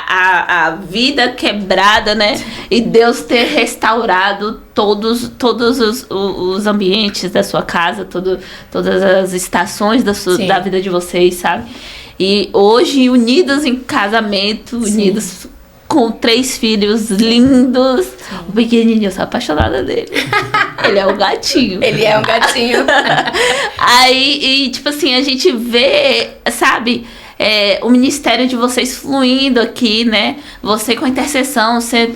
a vida quebrada, né? E Deus ter restaurado todos os ambientes da sua casa, todas as estações da vida de vocês, sabe? E hoje, unidos em casamento, unidos com 3 filhos lindos. O pequenininho, eu sou apaixonada dele. Ele é um gatinho. Ele é um gatinho. Aí, e tipo assim, a gente vê, sabe, o ministério de vocês fluindo aqui, né? Você com intercessão, você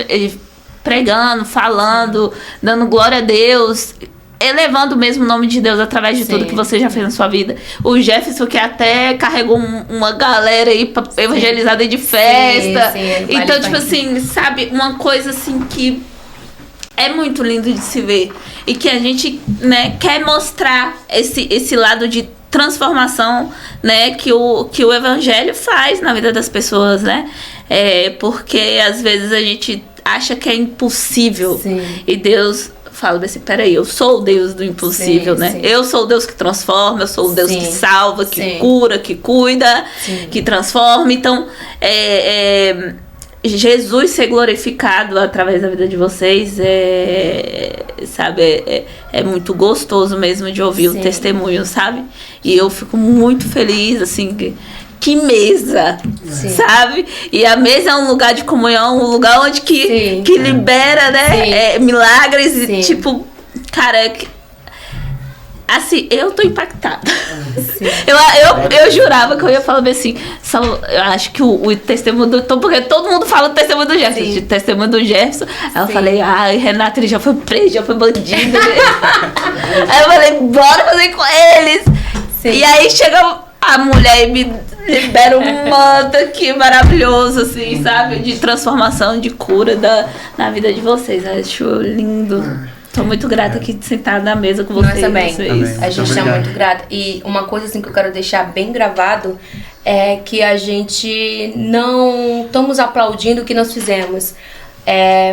pregando, falando, dando glória a Deus, elevando mesmo o nome de Deus através de tudo que você já fez na sua vida. O Jefferson, que até carregou uma galera aí pra evangelizar dentro de festa. Então, tipo assim, sabe, uma coisa assim que é muito lindo de se ver. E que a gente, né, quer mostrar esse lado de transformação, né, que o evangelho faz na vida das pessoas, né? Porque às vezes a gente acha que é impossível. E Deus fala assim, peraí, eu sou o Deus do impossível, né? Eu sou o Deus que transforma, eu sou o Deus que salva, que cura, que cuida, que transforma. Então, Jesus ser glorificado através da vida de vocês sabe, é muito gostoso mesmo de ouvir o testemunho, sabe? E eu fico muito feliz, assim, que mesa, sabe? E a mesa é um lugar de comunhão, um lugar onde que libera, né? Milagres e, tipo, cara, assim, eu tô impactada. Eu jurava que eu ia falar assim, eu acho que o testemunho do Tom, porque todo mundo fala o testemunho do Jefferson, de testemunho do Jefferson. Aí eu falei, Renato, ele já foi preso, já foi bandido. Aí eu falei, bora fazer com eles. E aí chega a mulher e me libera um manto aqui maravilhoso, assim, sabe? De transformação, de cura na vida de vocês. Eu acho lindo. Tô muito grata aqui de sentar na mesa com vocês. Nós também. A gente tá muito grata. E uma coisa assim que eu quero deixar bem gravado é que a gente não estamos aplaudindo o que nós fizemos,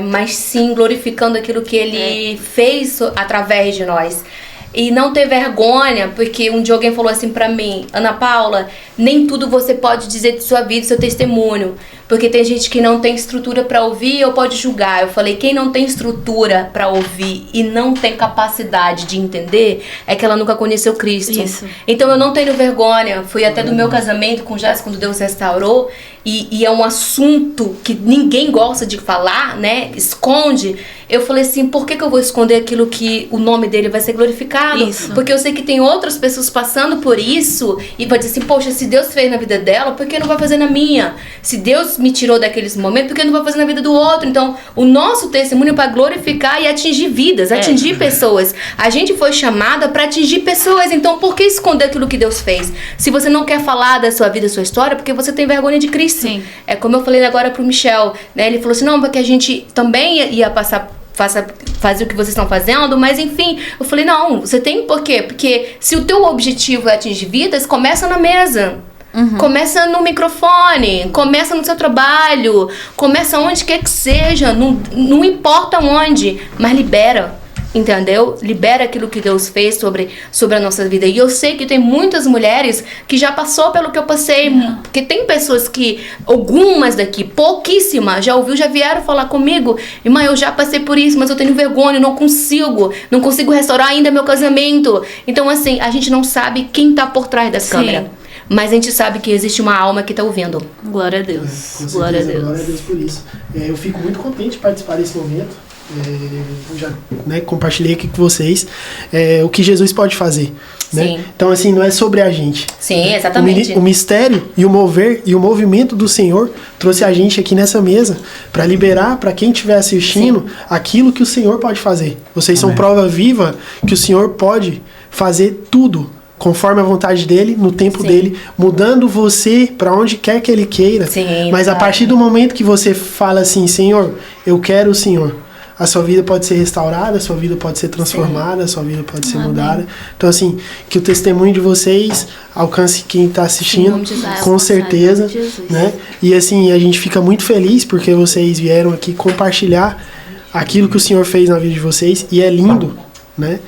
mas sim glorificando aquilo que ele fez através de nós. E não ter vergonha, porque um dia alguém falou assim pra mim, Ana Paula, nem tudo você pode dizer de sua vida, do seu testemunho. Porque tem gente que não tem estrutura pra ouvir ou pode julgar. Eu falei, quem não tem estrutura pra ouvir e não tem capacidade de entender, é que ela nunca conheceu Cristo. Isso. Então eu não tenho vergonha. Fui até do meu casamento com o Jéssica, quando Deus restaurou. E é um assunto que ninguém gosta de falar, né? Esconde. Eu falei assim, por que eu vou esconder aquilo que o nome dele vai ser glorificado? Isso. Porque eu sei que tem outras pessoas passando por isso e vai dizer assim, poxa, se Deus fez na vida dela, por que não vai fazer na minha? Se Deus me tirou daqueles momentos, por que não vai fazer na vida do outro? Então, o nosso testemunho é para glorificar e atingir vidas, atingir pessoas. A gente foi chamada para atingir pessoas, então por que esconder aquilo que Deus fez? Se você não quer falar da sua vida, da sua história, porque você tem vergonha de Cristo. Sim. É como eu falei agora pro Michel, né? Ele falou assim, não, porque a gente também ia fazer o que vocês estão fazendo, mas enfim, eu falei, não, você tem por quê? Porque se o teu objetivo é atingir vidas, começa na mesa. Começa no microfone, começa no seu trabalho, começa onde quer que seja, não importa onde, mas libera, entendeu? Libera aquilo que Deus fez sobre a nossa vida. E eu sei que tem muitas mulheres que já passou pelo que eu passei, porque tem pessoas que, algumas daqui, pouquíssimas, já vieram falar comigo, irmã, eu já passei por isso, mas eu tenho vergonha, não consigo restaurar ainda meu casamento. Então, assim, a gente não sabe quem tá por trás das câmeras. Mas a gente sabe que existe uma alma que tá ouvindo. Glória a Deus. Glória a Deus. Glória a Deus por isso. Eu fico muito contente de participar desse momento. Eu já compartilhei aqui com vocês o que Jesus pode fazer. Né? Então, assim, não é sobre a gente. Sim, exatamente. O mistério e o mover e o movimento do Senhor trouxe a gente aqui nessa mesa para liberar para quem estiver assistindo aquilo que o Senhor pode fazer. Vocês são prova viva que o Senhor pode fazer tudo conforme a vontade dele, no tempo dele, mudando você para onde quer que ele queira. Mas a partir do momento que você fala assim, Senhor, eu quero o Senhor, a sua vida pode ser restaurada, a sua vida pode ser transformada, a sua vida pode ser mudada. Então, assim, que o testemunho de vocês alcance quem está assistindo, com certeza, né? E, assim, a gente fica muito feliz porque vocês vieram aqui compartilhar aquilo que o Senhor fez na vida de vocês, e é lindo, né?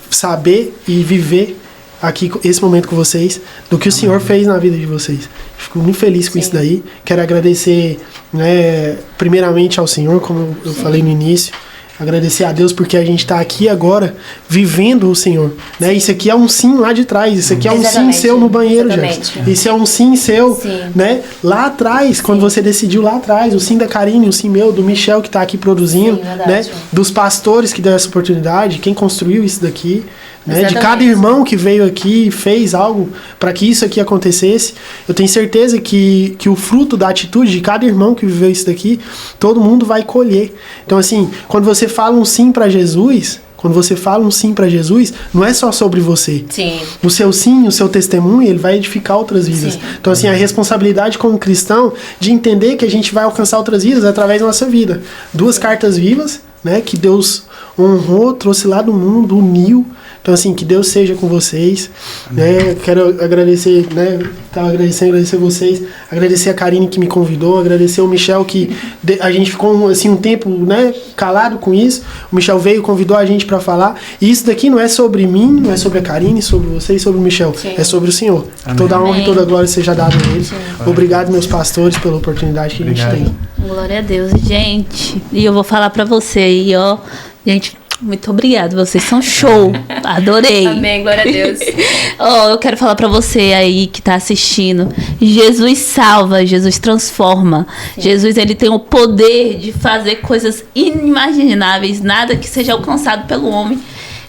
Saber e viver aqui esse momento com vocês, do que o Senhor fez na vida de vocês. Fico muito feliz com isso daí. Quero agradecer, né, primeiramente ao Senhor, como eu falei no início. Agradecer a Deus porque a gente está aqui agora vivendo o Senhor. Né? Isso aqui é um sim lá de trás. Isso aqui é um sim seu no banheiro, gente. Isso é um sim seu, né? Lá atrás, quando você decidiu lá atrás, o sim da Karine, o sim meu, do Michel que está aqui produzindo, né? Dos pastores que deram essa oportunidade, quem construiu isso daqui. Né, de cada irmão que veio aqui e fez algo para que isso aqui acontecesse. Eu tenho certeza que o fruto da atitude de cada irmão que viveu isso daqui, todo mundo vai colher. Então, assim, quando você fala um sim para Jesus, não é só sobre você. O seu sim, o seu testemunho, ele vai edificar outras vidas. Então, assim, a responsabilidade como cristão de entender que a gente vai alcançar outras vidas através da nossa vida. 2 cartas vivas, né, que Deus honrou, trouxe lá do mundo, uniu. Então, assim, que Deus seja com vocês, né? Quero agradecer, né? Estava agradecer vocês, agradecer a Karine que me convidou, agradecer o Michel que a gente ficou, assim, um tempo, né, calado com isso. O Michel veio, convidou a gente para falar. E isso daqui não é sobre mim, não é sobre a Karine, sobre vocês, sobre o Michel. É sobre o Senhor. Amém. Toda a honra e toda a glória seja dada a Ele. Obrigado, meus pastores, pela oportunidade que a gente tem. Glória a Deus, gente. E eu vou falar para você aí, ó. Gente, muito obrigada, vocês são show, adorei. Amém, glória a Deus. Eu quero falar pra você aí que tá assistindo, Jesus salva, Jesus transforma. Jesus, ele tem o poder de fazer coisas inimagináveis, nada que seja alcançado pelo homem.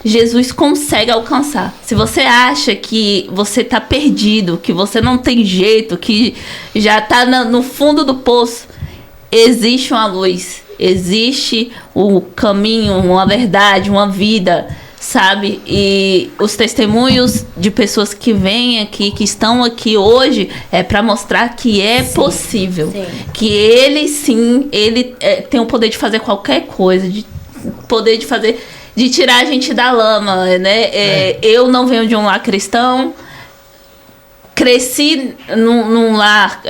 Jesus consegue alcançar. Se você acha que você tá perdido, que você não tem jeito, que já tá no fundo do poço, existe uma luz. Existe o caminho, uma verdade, uma vida, sabe? E os testemunhos de pessoas que vêm aqui, que estão aqui hoje, é para mostrar que é possível. Que ele, tem o poder de fazer qualquer coisa, de poder de fazer, de tirar a gente da lama, né? Eu não venho de um lar cristão, cresci num lar...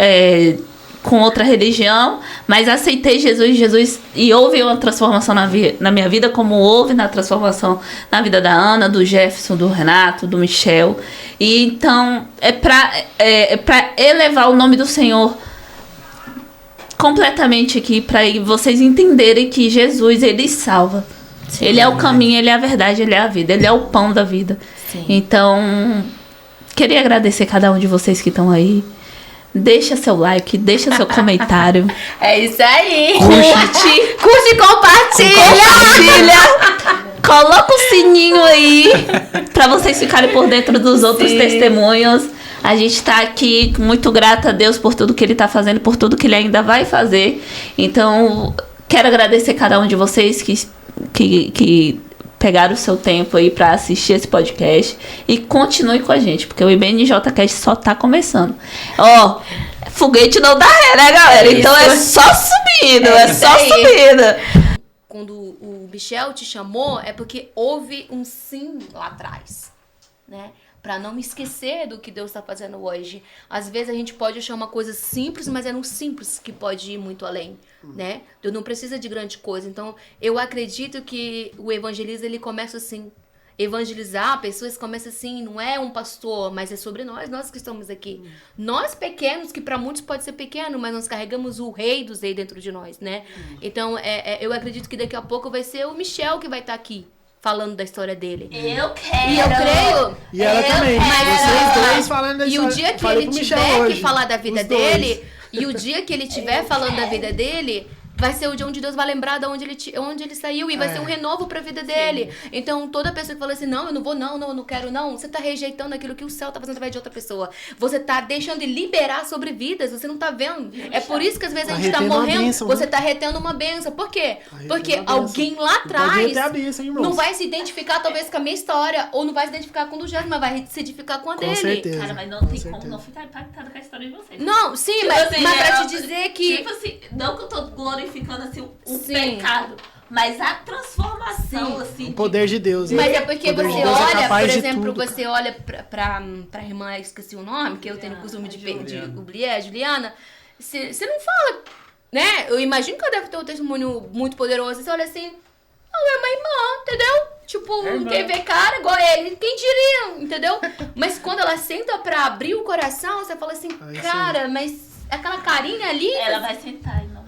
com outra religião, mas aceitei Jesus e houve uma transformação na minha vida, como houve na transformação na vida da Ana, do Jefferson, do Renato, do Michel. E então é para elevar o nome do Senhor completamente aqui, para vocês entenderem que Jesus, ele salva. Ele é o caminho, ele é a verdade, ele é a vida, ele é o pão da vida. Então, queria agradecer cada um de vocês que estão aí. Deixa seu like, deixa seu comentário. É isso aí. Curte e compartilha. Coloca o sininho aí pra vocês ficarem por dentro dos outros testemunhos. A gente tá aqui muito grata a Deus por tudo que ele tá fazendo, por tudo que ele ainda vai fazer. Então, quero agradecer cada um de vocês que pegaram o seu tempo aí pra assistir esse podcast e continue com a gente, porque o IBNJcast só tá começando. Foguete não dá ré, né, galera? Então é só subindo, subindo. quando o Michel te chamou, é porque houve um sim lá atrás, né? Pra não me esquecer do que Deus tá fazendo hoje. Às vezes a gente pode achar uma coisa simples, mas é no simples que pode ir muito além, né? Deus não precisa de grande coisa. Então, eu acredito que o evangelismo, ele começa assim. Evangelizar pessoas começa assim, não é um pastor, mas é sobre nós que estamos aqui. Nós pequenos, que para muitos pode ser pequeno, mas nós carregamos o rei dos reis dentro de nós, né? Então, eu acredito que daqui a pouco vai ser o Michel que vai estar aqui, falando da história dele. Eu quero! E eu creio... E ela também. Vocês dois falando da história. E o dia que ele tiver que falar da vida dele, e o dia que ele tiver falando da vida dele... Vai ser o dia onde Deus vai lembrar de onde ele saiu. E vai ser um renovo pra vida dele. Sim. Então, toda pessoa que fala assim, não, eu não vou, não, eu não quero, não. Você tá rejeitando aquilo que o céu tá fazendo através de outra pessoa. Você tá deixando de liberar sobre vidas. Você não tá vendo. É por isso que às vezes a gente tá morrendo. Bênção, você tá retendo uma bênção. Por quê? Porque alguém lá atrás não vai se identificar talvez com a minha história. Ou não vai se identificar com o do Jéssica, mas vai se identificar com a dele. Certeza. Cara, mas não tem como não ficar impactado com a história de vocês. Não, sim, tipo mas, assim, mas pra te dizer que... Tipo assim, não que eu tô glorificando assim o pecado, mas a transformação, assim... O poder de Deus. Mas é porque você olha, por exemplo, você olha pra irmã, esqueci o nome, que eu tenho o costume de Juliana, você não fala, né? Eu imagino que ela deve ter um testemunho muito poderoso, você olha assim, não, é uma irmã, entendeu? Tipo, quem vê cara igual ele, quem diria, entendeu? Mas quando ela senta pra abrir o coração, você fala assim, cara, mas aquela carinha ali... Ela vai sentar, não.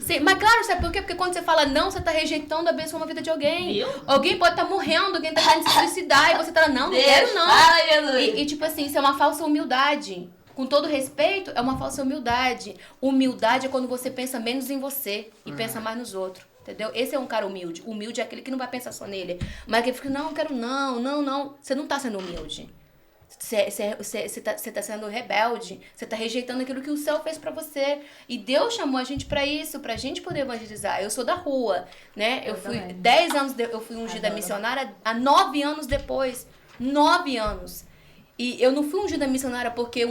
Sim, mas claro, sabe por quê? Porque quando você fala não, você tá rejeitando a abençoar uma vida de alguém. Viu? Alguém pode estar morrendo, alguém tá querendo se suicidar e você tá, não quero não. E tipo assim, isso é uma falsa humildade. Com todo respeito, é uma falsa humildade. Humildade é quando você pensa menos em você e pensa mais nos outros. Entendeu? Esse é um cara humilde. Humilde é aquele que não vai pensar só nele. Mas que fica, não, eu quero não. Você não tá sendo humilde. Você tá sendo rebelde. Você tá rejeitando aquilo que o céu fez pra você. E Deus chamou a gente pra isso, pra gente poder evangelizar. Eu sou da rua, né? Eu fui 10 anos, eu fui ungida missionária há 9 anos depois. 9 anos. E eu não fui ungida missionária porque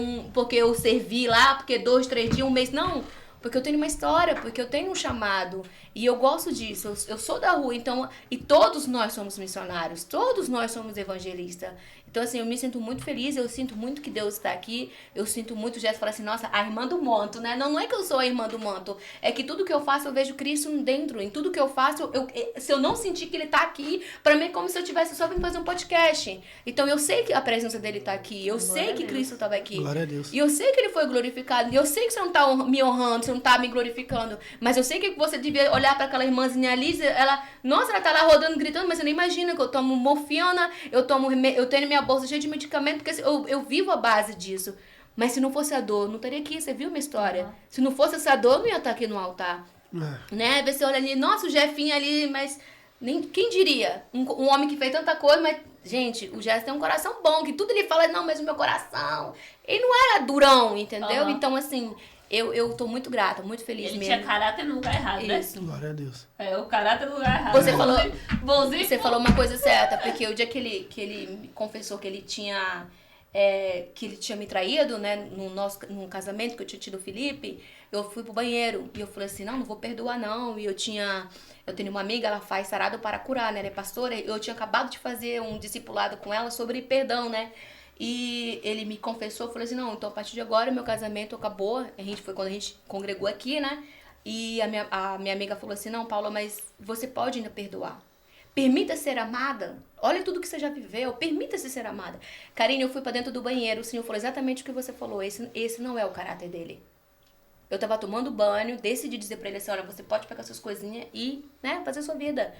eu servi lá, porque 2, 3 dias, um mês. Não. Porque eu tenho uma história, porque eu tenho um chamado. E eu gosto disso. Eu sou da rua, então... E todos nós somos missionários. Todos nós somos evangelistas. Então, assim, eu me sinto muito feliz, eu sinto muito que Deus está aqui, eu sinto muito o Jéssica falar assim, nossa, a irmã do manto, né? Não é que eu sou a irmã do manto, é que tudo que eu faço eu vejo Cristo dentro, em tudo que eu faço, se eu não sentir que Ele tá aqui, pra mim é como se eu tivesse só vindo fazer um podcast. Então, eu sei que a presença dele tá aqui, eu sei que Cristo estava aqui. Glória a Deus. E eu sei que Ele foi glorificado, e eu sei que você não tá me honrando, você não tá me glorificando, mas eu sei que você devia olhar pra aquela irmãzinha ali, ela tá lá rodando, gritando, mas você nem imagina que eu tomo morfina, eu tenho minha bolsa cheia de medicamento, porque eu vivo a base disso. Mas se não fosse a dor, não estaria aqui, você viu minha história. Se não fosse essa dor, eu não ia estar aqui no altar. Né? Você olha ali, nossa, o Jefinho ali, mas quem diria? Um homem que fez tanta coisa, mas, gente, o Jéssica tem um coração bom, que tudo ele fala, não, mas o meu coração, ele não era durão, entendeu? Então, assim, eu tô muito grata, muito feliz ele mesmo. Ele tinha caráter no lugar errado, isso. Né? Glória a Deus. O caráter no lugar errado. Você falou uma coisa certa, porque o dia que ele me confessou que ele tinha me traído, né, num casamento que eu tinha tido o Felipe, eu fui pro banheiro e eu falei assim, não vou perdoar não. E eu tenho uma amiga, ela faz sarado para curar, né, ela é pastora, eu tinha acabado de fazer um discipulado com ela sobre perdão, né. E ele me confessou, falou assim, não, então a partir de agora meu casamento acabou. Foi quando a gente congregou aqui, né? E a minha amiga falou assim, não, Paula, mas você pode ainda perdoar. Permita ser amada. Olha tudo que você já viveu, permita-se ser amada. Karine, eu fui pra dentro do banheiro, o Senhor falou exatamente o que você falou, esse não é o caráter dele. Eu tava tomando banho, decidi dizer pra ele assim, olha, você pode pegar suas coisinhas e, né, fazer sua vida.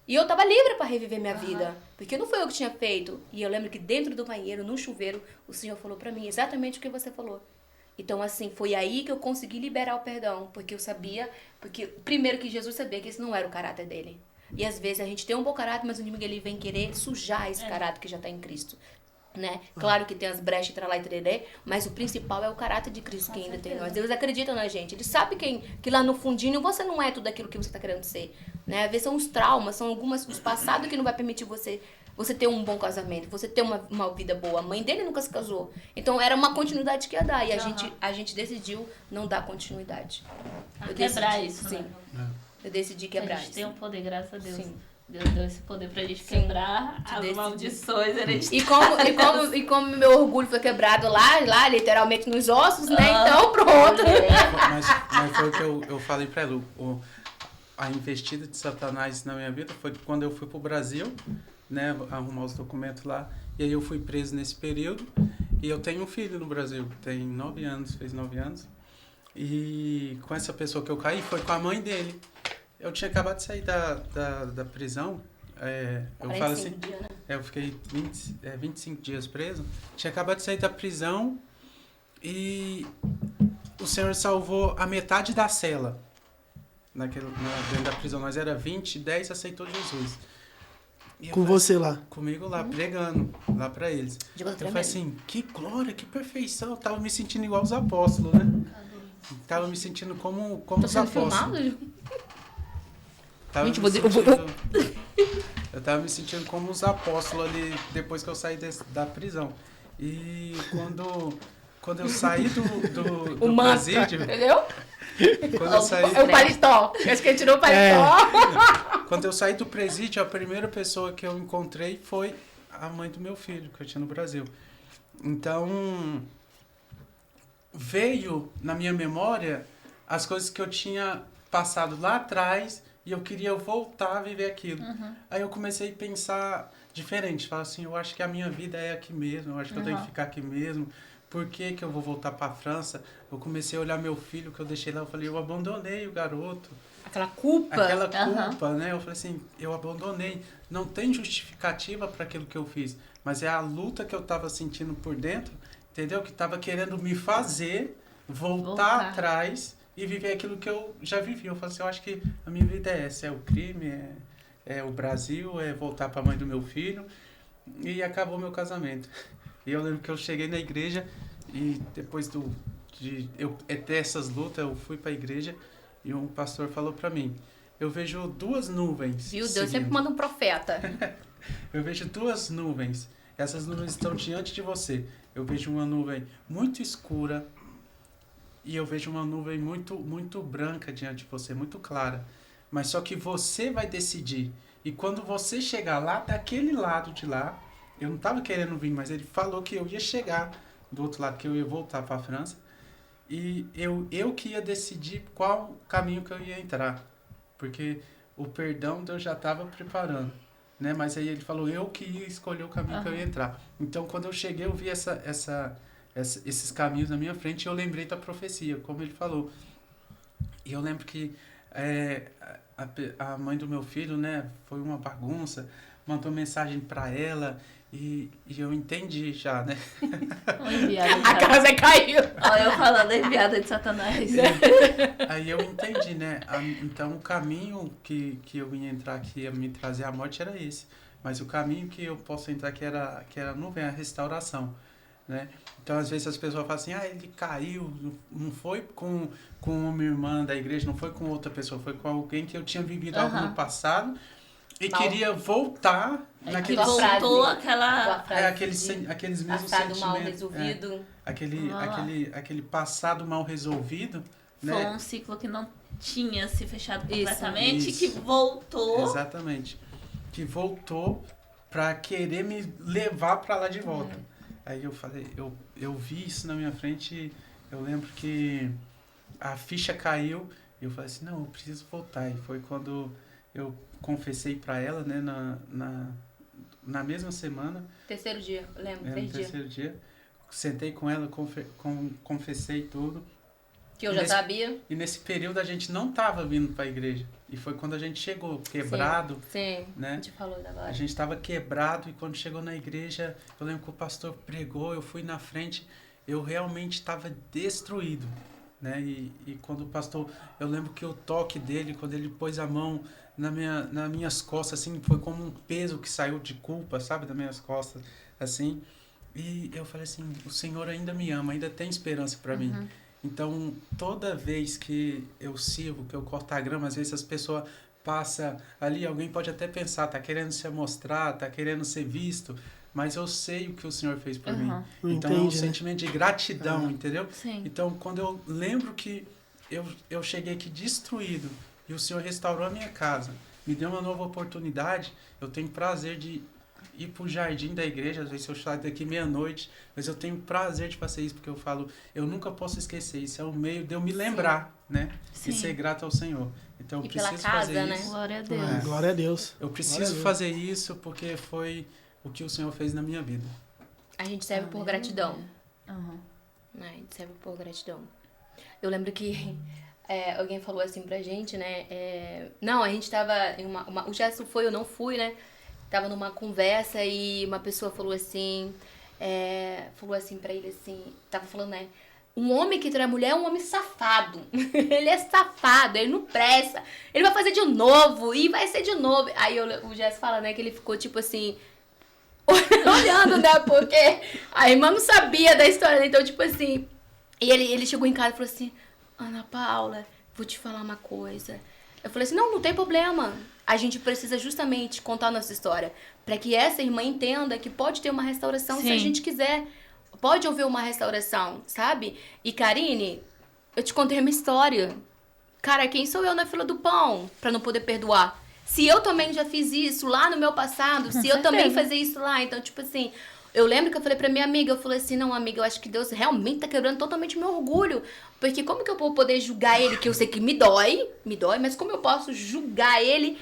E eu tava livre pra reviver minha vida, porque não foi eu que tinha feito. E eu lembro que dentro do banheiro, no chuveiro, o Senhor falou pra mim exatamente o que você falou. Então, assim, foi aí que eu consegui liberar o perdão, porque eu sabia, primeiro que Jesus sabia que esse não era o caráter dele. E às vezes a gente tem um bom caráter, mas o inimigo ele vem querer sujar esse caráter que já tá em Cristo. Né? Claro que tem as brechas, tralá e tererê, mas o principal é o caráter de Cristo que ainda tem em nós. Deus acredita na gente. Ele sabe que lá no fundinho você não é tudo aquilo que você está querendo ser. Né? Às vezes são os traumas, são os passados que não vai permitir você ter um bom casamento, você ter uma vida boa. A mãe dele nunca se casou. Então era uma continuidade que ia dar. E a gente decidiu não dar continuidade. Quebrar isso. Sim. Né? Eu decidi A quebrar gente isso. tem um poder, graças a Deus. Sim. Deus deu esse poder pra gente Sim. quebrar De as decidir. maldições hereditárias. E como meu orgulho foi quebrado lá, literalmente nos ossos, né? Ah. Então, pronto. Mas foi o que eu falei pra ela. A investida de Satanás na minha vida foi quando eu fui pro Brasil, né? Arrumar os documentos lá. E aí eu fui preso nesse período. E eu tenho um filho no Brasil. Tem 9 anos, fez 9 anos. E com essa pessoa que eu caí, foi com a mãe dele. Eu tinha acabado de sair da prisão. Eu falo assim, Dias, né? eu fiquei 25 dias preso. Tinha acabado de sair da prisão e o Senhor salvou a metade da cela. Dentro da prisão nós era 20, 10 aceitou Jesus. E eu Com falei, você lá. comigo lá, pregando lá pra eles. De coisa Eu falei tremenda. assim, que glória, que perfeição. Eu tava me sentindo igual os apóstolos, né? Tava me sentindo como Tô os sendo apóstolos. filmado? Tava Gente, me eu vou- eu tava me sentindo como os apóstolos ali, depois que eu saí da prisão. E quando eu saí do O manto, presídio, entendeu? quando eu saí, É o paletó. Acho que ele tirou o paletó. quando eu saí do presídio, a primeira pessoa que eu encontrei foi a mãe do meu filho, que eu tinha no Brasil. Então, veio na minha memória as coisas que eu tinha passado lá atrás e eu queria voltar a viver aquilo. Aí eu comecei a pensar diferente, falar assim, eu acho que a minha vida é aqui mesmo, eu acho que eu tenho que ficar aqui mesmo. Por que que eu vou voltar para a França? Eu comecei a olhar meu filho que eu deixei lá, eu falei, eu abandonei o garoto. Aquela culpa. Aquela culpa, né? Eu falei assim, eu abandonei. Não tem justificativa para aquilo que eu fiz, mas é a luta que eu tava sentindo por dentro, entendeu? Que tava querendo me fazer voltar atrás e viver aquilo que eu já vivi. Eu falei assim, eu acho que a minha vida é essa, é o crime, é o Brasil, é voltar para a mãe do meu filho. E acabou meu casamento. E eu lembro que eu cheguei na igreja e depois de eu ter essas lutas, eu fui para a igreja e um pastor falou para mim, eu vejo duas nuvens. Viu? Deus seguindo. sempre manda um profeta. Eu vejo duas nuvens. Essas nuvens estão diante de você. Eu vejo uma nuvem muito escura e eu vejo uma nuvem muito, muito branca diante de você, muito clara. Mas só que você vai decidir. E quando você chegar lá, daquele lado de lá, eu não estava querendo vir, mas ele falou que eu ia chegar do outro lado, que eu ia voltar para a França. E eu que ia decidir qual caminho que eu ia entrar. Porque o perdão Deus já estava preparando. Né? Mas aí ele falou, eu que ia escolher o caminho que eu ia entrar. Então, quando eu cheguei, eu vi esses caminhos na minha frente e eu lembrei da profecia, como ele falou. E eu lembro que a mãe do meu filho, né, foi uma bagunça, mandou mensagem para ela e eu entendi já, né? A casa caiu. Olha eu falando, enviada de Satanás. Aí eu entendi, né? Então o caminho que eu ia entrar, que ia me trazer a morte, era esse. Mas o caminho que eu posso entrar, que era a nuvem, é a restauração, né? Então às vezes as pessoas falam assim, ele caiu, não foi com uma irmã da igreja, não foi com outra pessoa, foi com alguém que eu tinha vivido algo no passado e queria voltar naquele... Que voltou aquela... aqueles mesmos passado sentimentos. mal resolvido. Aquele passado mal resolvido, né? Foi um ciclo que não tinha se fechado Isso. completamente, Isso. que voltou. Exatamente. Que voltou pra querer me levar pra lá de volta. Aí eu falei, eu vi isso na minha frente e eu lembro que a ficha caiu e eu falei assim, não, eu preciso voltar. E foi quando eu confessei pra ela, né, na mesma semana. Terceiro dia, eu lembro. No terceiro dia. Sentei com ela, confessei tudo. Que eu já sabia. E nesse período a gente não estava vindo para a igreja. E foi quando a gente chegou, quebrado. Sim, né? a gente falou agora. A gente estava quebrado e quando chegou na igreja, eu lembro que o pastor pregou, eu fui na frente, eu realmente estava destruído. Né? E quando o pastor, eu lembro que o toque dele, quando ele pôs a mão nas minhas costas, assim, foi como um peso que saiu de culpa, sabe, das minhas costas, assim. E eu falei assim, o Senhor ainda me ama, ainda tem esperança para mim. Então, toda vez que eu sirvo, que eu corto a grama, às vezes as pessoas passam ali, alguém pode até pensar, tá querendo se mostrar, tá querendo ser visto, mas eu sei o que o Senhor fez por mim. Então, é um sentimento de gratidão, entendeu? Sim. Então, quando eu lembro que eu cheguei aqui destruído E o Senhor restaurou a minha casa. Me deu uma nova oportunidade. Eu tenho prazer de ir pro jardim da igreja. Às vezes eu saio daqui meia-noite. Mas eu tenho prazer de fazer isso. Porque eu falo, eu nunca posso esquecer. Isso é um meio de eu me lembrar, né? Sim. E ser grato ao Senhor. Então eu E pela preciso casa, fazer né? isso. Glória a Deus. Glória a Deus. Eu preciso fazer isso porque foi o que o Senhor fez na minha vida. A gente serve por gratidão. Uhum. A gente serve por gratidão. Eu lembro que alguém falou assim pra gente, né? Não, a gente tava em o Gerson foi, eu não fui, né? Tava numa conversa e uma pessoa falou assim pra ele assim, tava falando, né? Um homem que trai mulher é um homem safado. Ele é safado, ele não presta. Ele vai fazer de novo e vai ser de novo. Aí o Gerson fala, né, que ele ficou tipo assim, olhando, né? Porque a irmã não sabia da história, né? Então, tipo assim. E ele chegou em casa e falou assim: Ana Paula, vou te falar uma coisa. Eu falei assim: não tem problema. A gente precisa justamente contar a nossa história. Pra que essa irmã entenda que pode ter uma restauração se a gente quiser. Pode haver uma restauração, sabe? E Karine, eu te contei a minha história. Cara, quem sou eu na fila do pão pra não poder perdoar? Se eu também já fiz isso lá no meu passado, se eu também fazer isso lá, então, tipo assim, eu lembro que eu falei pra minha amiga, eu falei assim, não, amiga, eu acho que Deus realmente tá quebrando totalmente meu orgulho, porque como que eu vou poder julgar ele, que eu sei que me dói, mas como eu posso julgar ele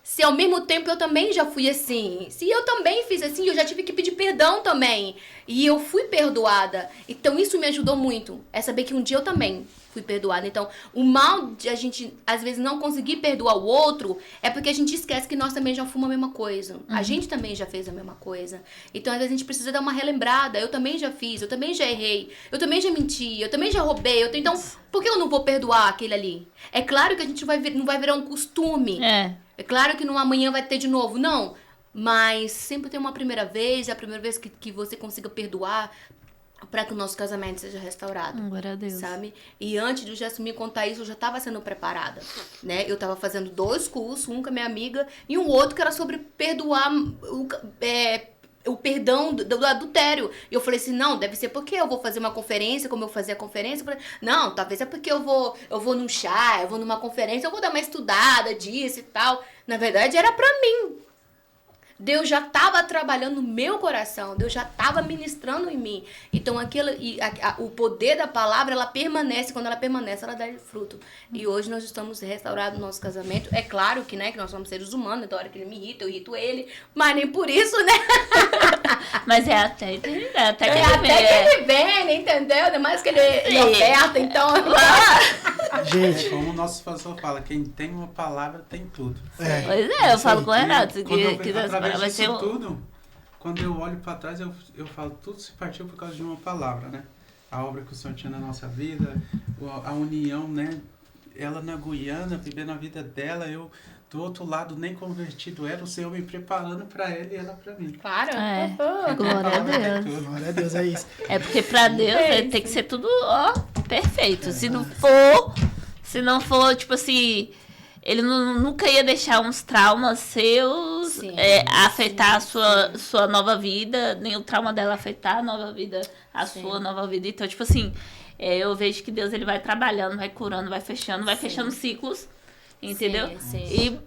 se ao mesmo tempo eu também já fui assim? Se eu também fiz assim, eu já tive que pedir perdão também, e eu fui perdoada, então isso me ajudou muito, é saber que um dia eu também fui perdoada. Então, o mal de a gente, às vezes, não conseguir perdoar o outro é porque a gente esquece que nós também já fomos a mesma coisa. A gente também já fez a mesma coisa. Então, às vezes, a gente precisa dar uma relembrada. Eu também já fiz, eu também já errei, eu também já menti, eu também já roubei. Então, por que eu não vou perdoar aquele ali? É claro que a gente não vai virar um costume. É claro que no amanhã vai ter de novo. Não. Mas sempre tem uma primeira vez, é a primeira vez que você consiga perdoar, para que o nosso casamento seja restaurado. Glória a Deus. Sabe? E antes de eu já me contar isso, eu já estava sendo preparada, né? Eu estava fazendo 2 cursos, um com a minha amiga e um outro que era sobre perdoar o perdão do adultério. E eu falei assim, não, deve ser porque eu vou fazer uma conferência, como eu fazia a conferência. Eu falei, não, talvez é porque eu vou num chá, eu vou numa conferência, eu vou dar uma estudada disso e tal. Na verdade, era para mim. Deus já estava trabalhando no meu coração, Deus já estava ministrando em mim. Então, o poder da palavra, ela permanece, quando ela permanece, ela dá fruto. E hoje nós estamos restaurados no nosso casamento. É claro que, né, que nós somos seres humanos, então a hora que ele me irrita, eu irrito ele, mas nem por isso, né? Mas é até que ele vem, entendeu? Ainda mais que ele oferta, então... Gente, como o nosso pastor fala, quem tem uma palavra tem tudo. Pois é, eu falo com o Renato. Através disso tudo, quando eu olho para trás, eu falo, tudo se partiu por causa de uma palavra, né? A obra que o Senhor tinha na nossa vida, a união, né? Ela na Guiana, vivendo a vida dela, eu do outro lado nem convertido era, o Senhor me preparando para ela e ela para mim. Claro. Glória a Deus. Glória a Deus, é isso. É porque para Deus tem que ser tudo, perfeito. Se não for, tipo assim, ele nunca ia deixar uns traumas seus afetar a sua nova vida, nem o trauma dela afetar a sua nova vida. Então, tipo assim, eu vejo que Deus ele vai trabalhando, vai curando, vai fechando ciclos, entendeu? E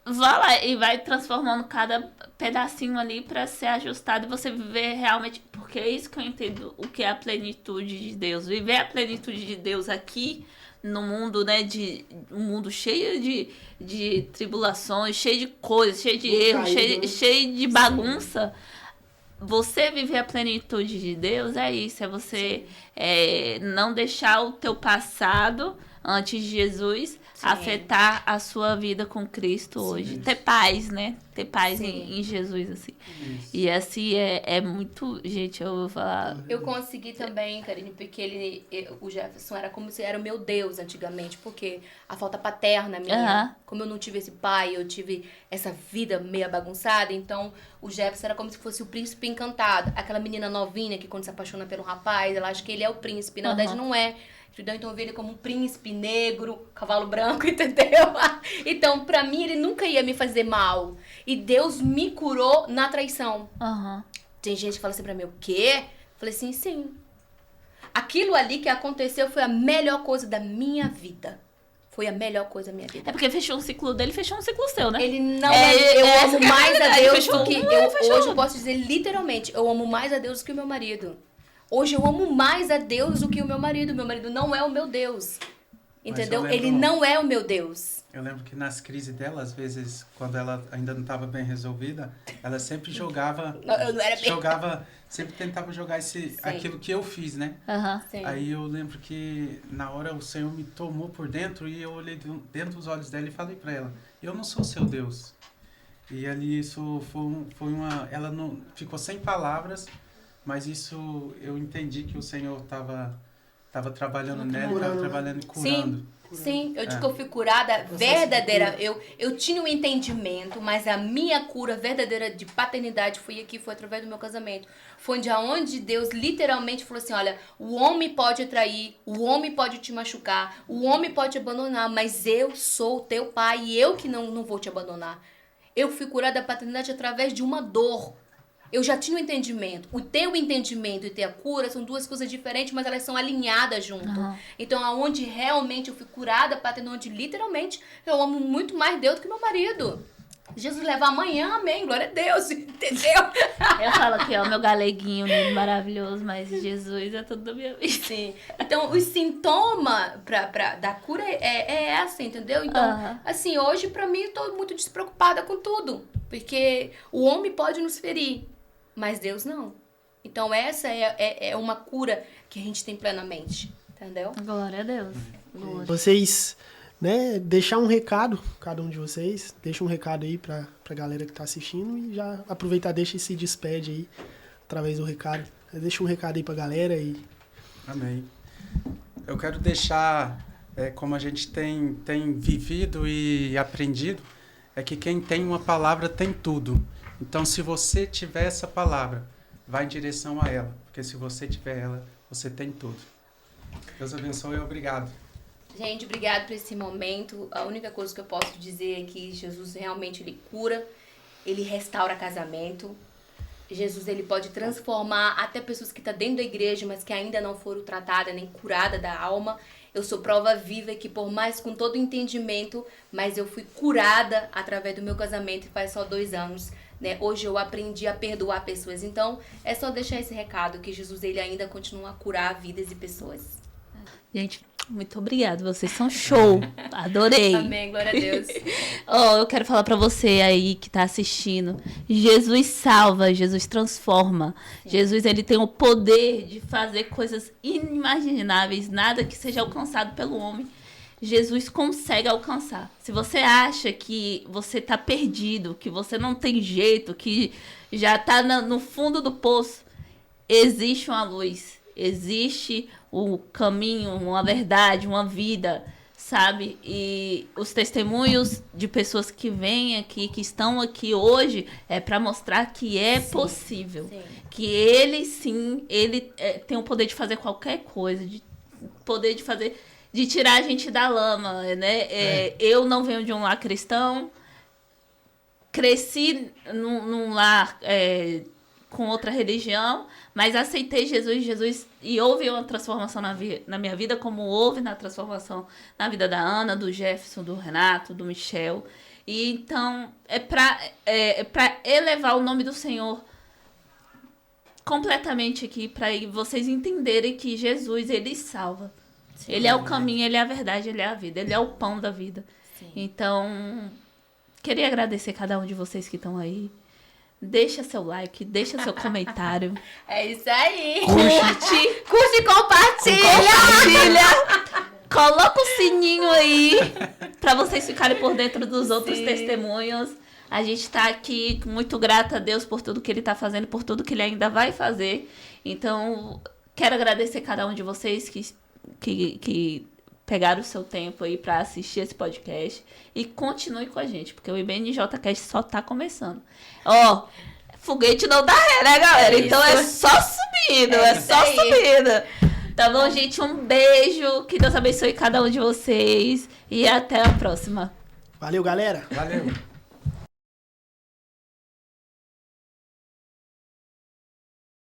vai lá e vai transformando cada pedacinho ali para ser ajustado e você viver realmente, porque é isso que eu entendo, o que é a plenitude de Deus. Viver a plenitude de Deus aqui no mundo, né, um mundo cheio de tribulações, cheio de coisas, cheio de erros, cheio de bagunça. Você viver a plenitude de Deus é isso, é você não deixar o teu passado antes de Jesus afetar a sua vida com Cristo hoje. Ter paz, né? Ter paz em Jesus, assim. Isso. E assim, é muito... Gente, eu vou falar... Eu consegui também, Karine, porque o Jefferson era como se era o meu Deus antigamente, porque a falta paterna minha, como eu não tive esse pai, eu tive essa vida meio bagunçada, então o Jefferson era como se fosse o príncipe encantado. Aquela menina novinha que quando se apaixona pelo rapaz, ela acha que ele é o príncipe, na verdade não é. Então eu vi ele como um príncipe negro, cavalo branco, entendeu? Então, pra mim, ele nunca ia me fazer mal. E Deus me curou na traição. Tem gente que fala assim pra mim, o quê? Eu falei assim, sim. Aquilo ali que aconteceu foi a melhor coisa da minha vida. foi a melhor coisa da minha vida. É porque fechou um ciclo dele, fechou um ciclo seu, né? Ele não eu amo mais a Deus do que... Hoje eu posso dizer literalmente, eu amo mais a Deus do que o meu marido. Hoje eu amo mais a Deus do que o meu marido. Meu marido não é o meu Deus. Entendeu? Ele não é o meu Deus. Eu lembro que nas crises dela, às vezes, quando ela ainda não estava bem resolvida, ela sempre jogava... sempre tentava jogar aquilo que eu fiz, né? Sim. Aí eu lembro que na hora o Senhor me tomou por dentro e eu olhei dentro dos olhos dela e falei para ela, eu não sou seu Deus. E ali isso foi uma... Ela não ficou sem palavras, mas isso eu entendi que o Senhor estava trabalhando nela, estava trabalhando e curando. Sim, eu digo que eu fui curada verdadeira. Eu tinha um entendimento, mas a minha cura verdadeira de paternidade foi através do meu casamento. Foi onde Deus literalmente falou assim, olha, o homem pode trair, o homem pode te machucar, o homem pode te abandonar, mas eu sou teu pai e eu que não vou te abandonar. Eu fui curada da paternidade através de uma dor. Eu já tinha um entendimento. O ter o entendimento e ter a cura são duas coisas diferentes, mas elas são alinhadas junto. Então, aonde realmente eu fui curada, onde literalmente eu amo muito mais Deus do que meu marido. Jesus leva amanhã, amém, glória a Deus, entendeu? Eu falo aqui, ó, meu galeguinho lindo, maravilhoso, mas Jesus é tudo da minha vida. Sim. Então, o sintoma da cura é essa, entendeu? Então, assim, hoje pra mim eu tô muito despreocupada com tudo, porque o homem pode nos ferir, mas Deus não. Então essa é uma cura que a gente tem plenamente, entendeu? Glória a Deus. Glória. Vocês, né, deixar um recado, cada um de vocês, deixa um recado aí pra galera que tá assistindo e já aproveitar, deixa e se despede aí através do recado. Deixa um recado aí pra galera e... Amém. Eu quero deixar, como a gente tem vivido e aprendido, é que quem tem uma palavra tem tudo. Então, se você tiver essa palavra, vai em direção a ela. Porque se você tiver ela, você tem tudo. Deus abençoe e obrigado. Gente, obrigado por esse momento. A única coisa que eu posso dizer é que Jesus realmente ele cura, ele restaura casamento. Jesus ele pode transformar até pessoas que estão dentro da igreja, mas que ainda não foram tratadas nem curadas da alma. Eu sou prova viva que por mais com todo entendimento, mas eu fui curada através do meu casamento faz só 2 anos. Né? Hoje eu aprendi a perdoar pessoas. Então, é só deixar esse recado, que Jesus ele ainda continua a curar vidas e pessoas. Gente, muito obrigada. Vocês são show. Adorei. Amém, glória a Deus. Eu quero falar pra você aí que tá assistindo. Jesus salva, Jesus transforma. Sim. Jesus, ele tem o poder de fazer coisas inimagináveis, nada que seja alcançado pelo homem. Jesus consegue alcançar. Se você acha que você tá perdido, que você não tem jeito, que já tá no fundo do poço, existe uma luz, existe o caminho, uma verdade, uma vida, sabe? E os testemunhos de pessoas que vêm aqui, que estão aqui hoje, é para mostrar que é possível. Sim. Que ele, sim, ele tem o poder de fazer qualquer coisa, poder de tirar a gente da lama, né? Eu não venho de um lar cristão, cresci num lar com outra religião, mas aceitei Jesus e houve uma transformação na minha vida, como houve na transformação na vida da Ana, do Jefferson, do Renato, do Michel. E então é para elevar o nome do Senhor completamente aqui, para vocês entenderem que Jesus, ele salva. Sim, ele é o caminho, ele é a verdade, ele é a vida, ele é o pão da vida. Sim. Então, queria agradecer cada um de vocês que estão aí. Deixa seu like, deixa seu comentário. É isso aí. Curte e compartilha. Coloca o sininho aí para vocês ficarem por dentro dos outros testemunhos. A gente tá aqui muito grata a Deus por tudo que ele tá fazendo, por tudo que ele ainda vai fazer. Então, quero agradecer cada um de vocês que pegaram o seu tempo aí para assistir esse podcast e continue com a gente, porque o IBNJcast só tá começando. Foguete não dá ré, né, galera? Então é só subindo, subindo. Tá bom, gente? Um beijo, que Deus abençoe cada um de vocês e até a próxima. Valeu, galera. Valeu.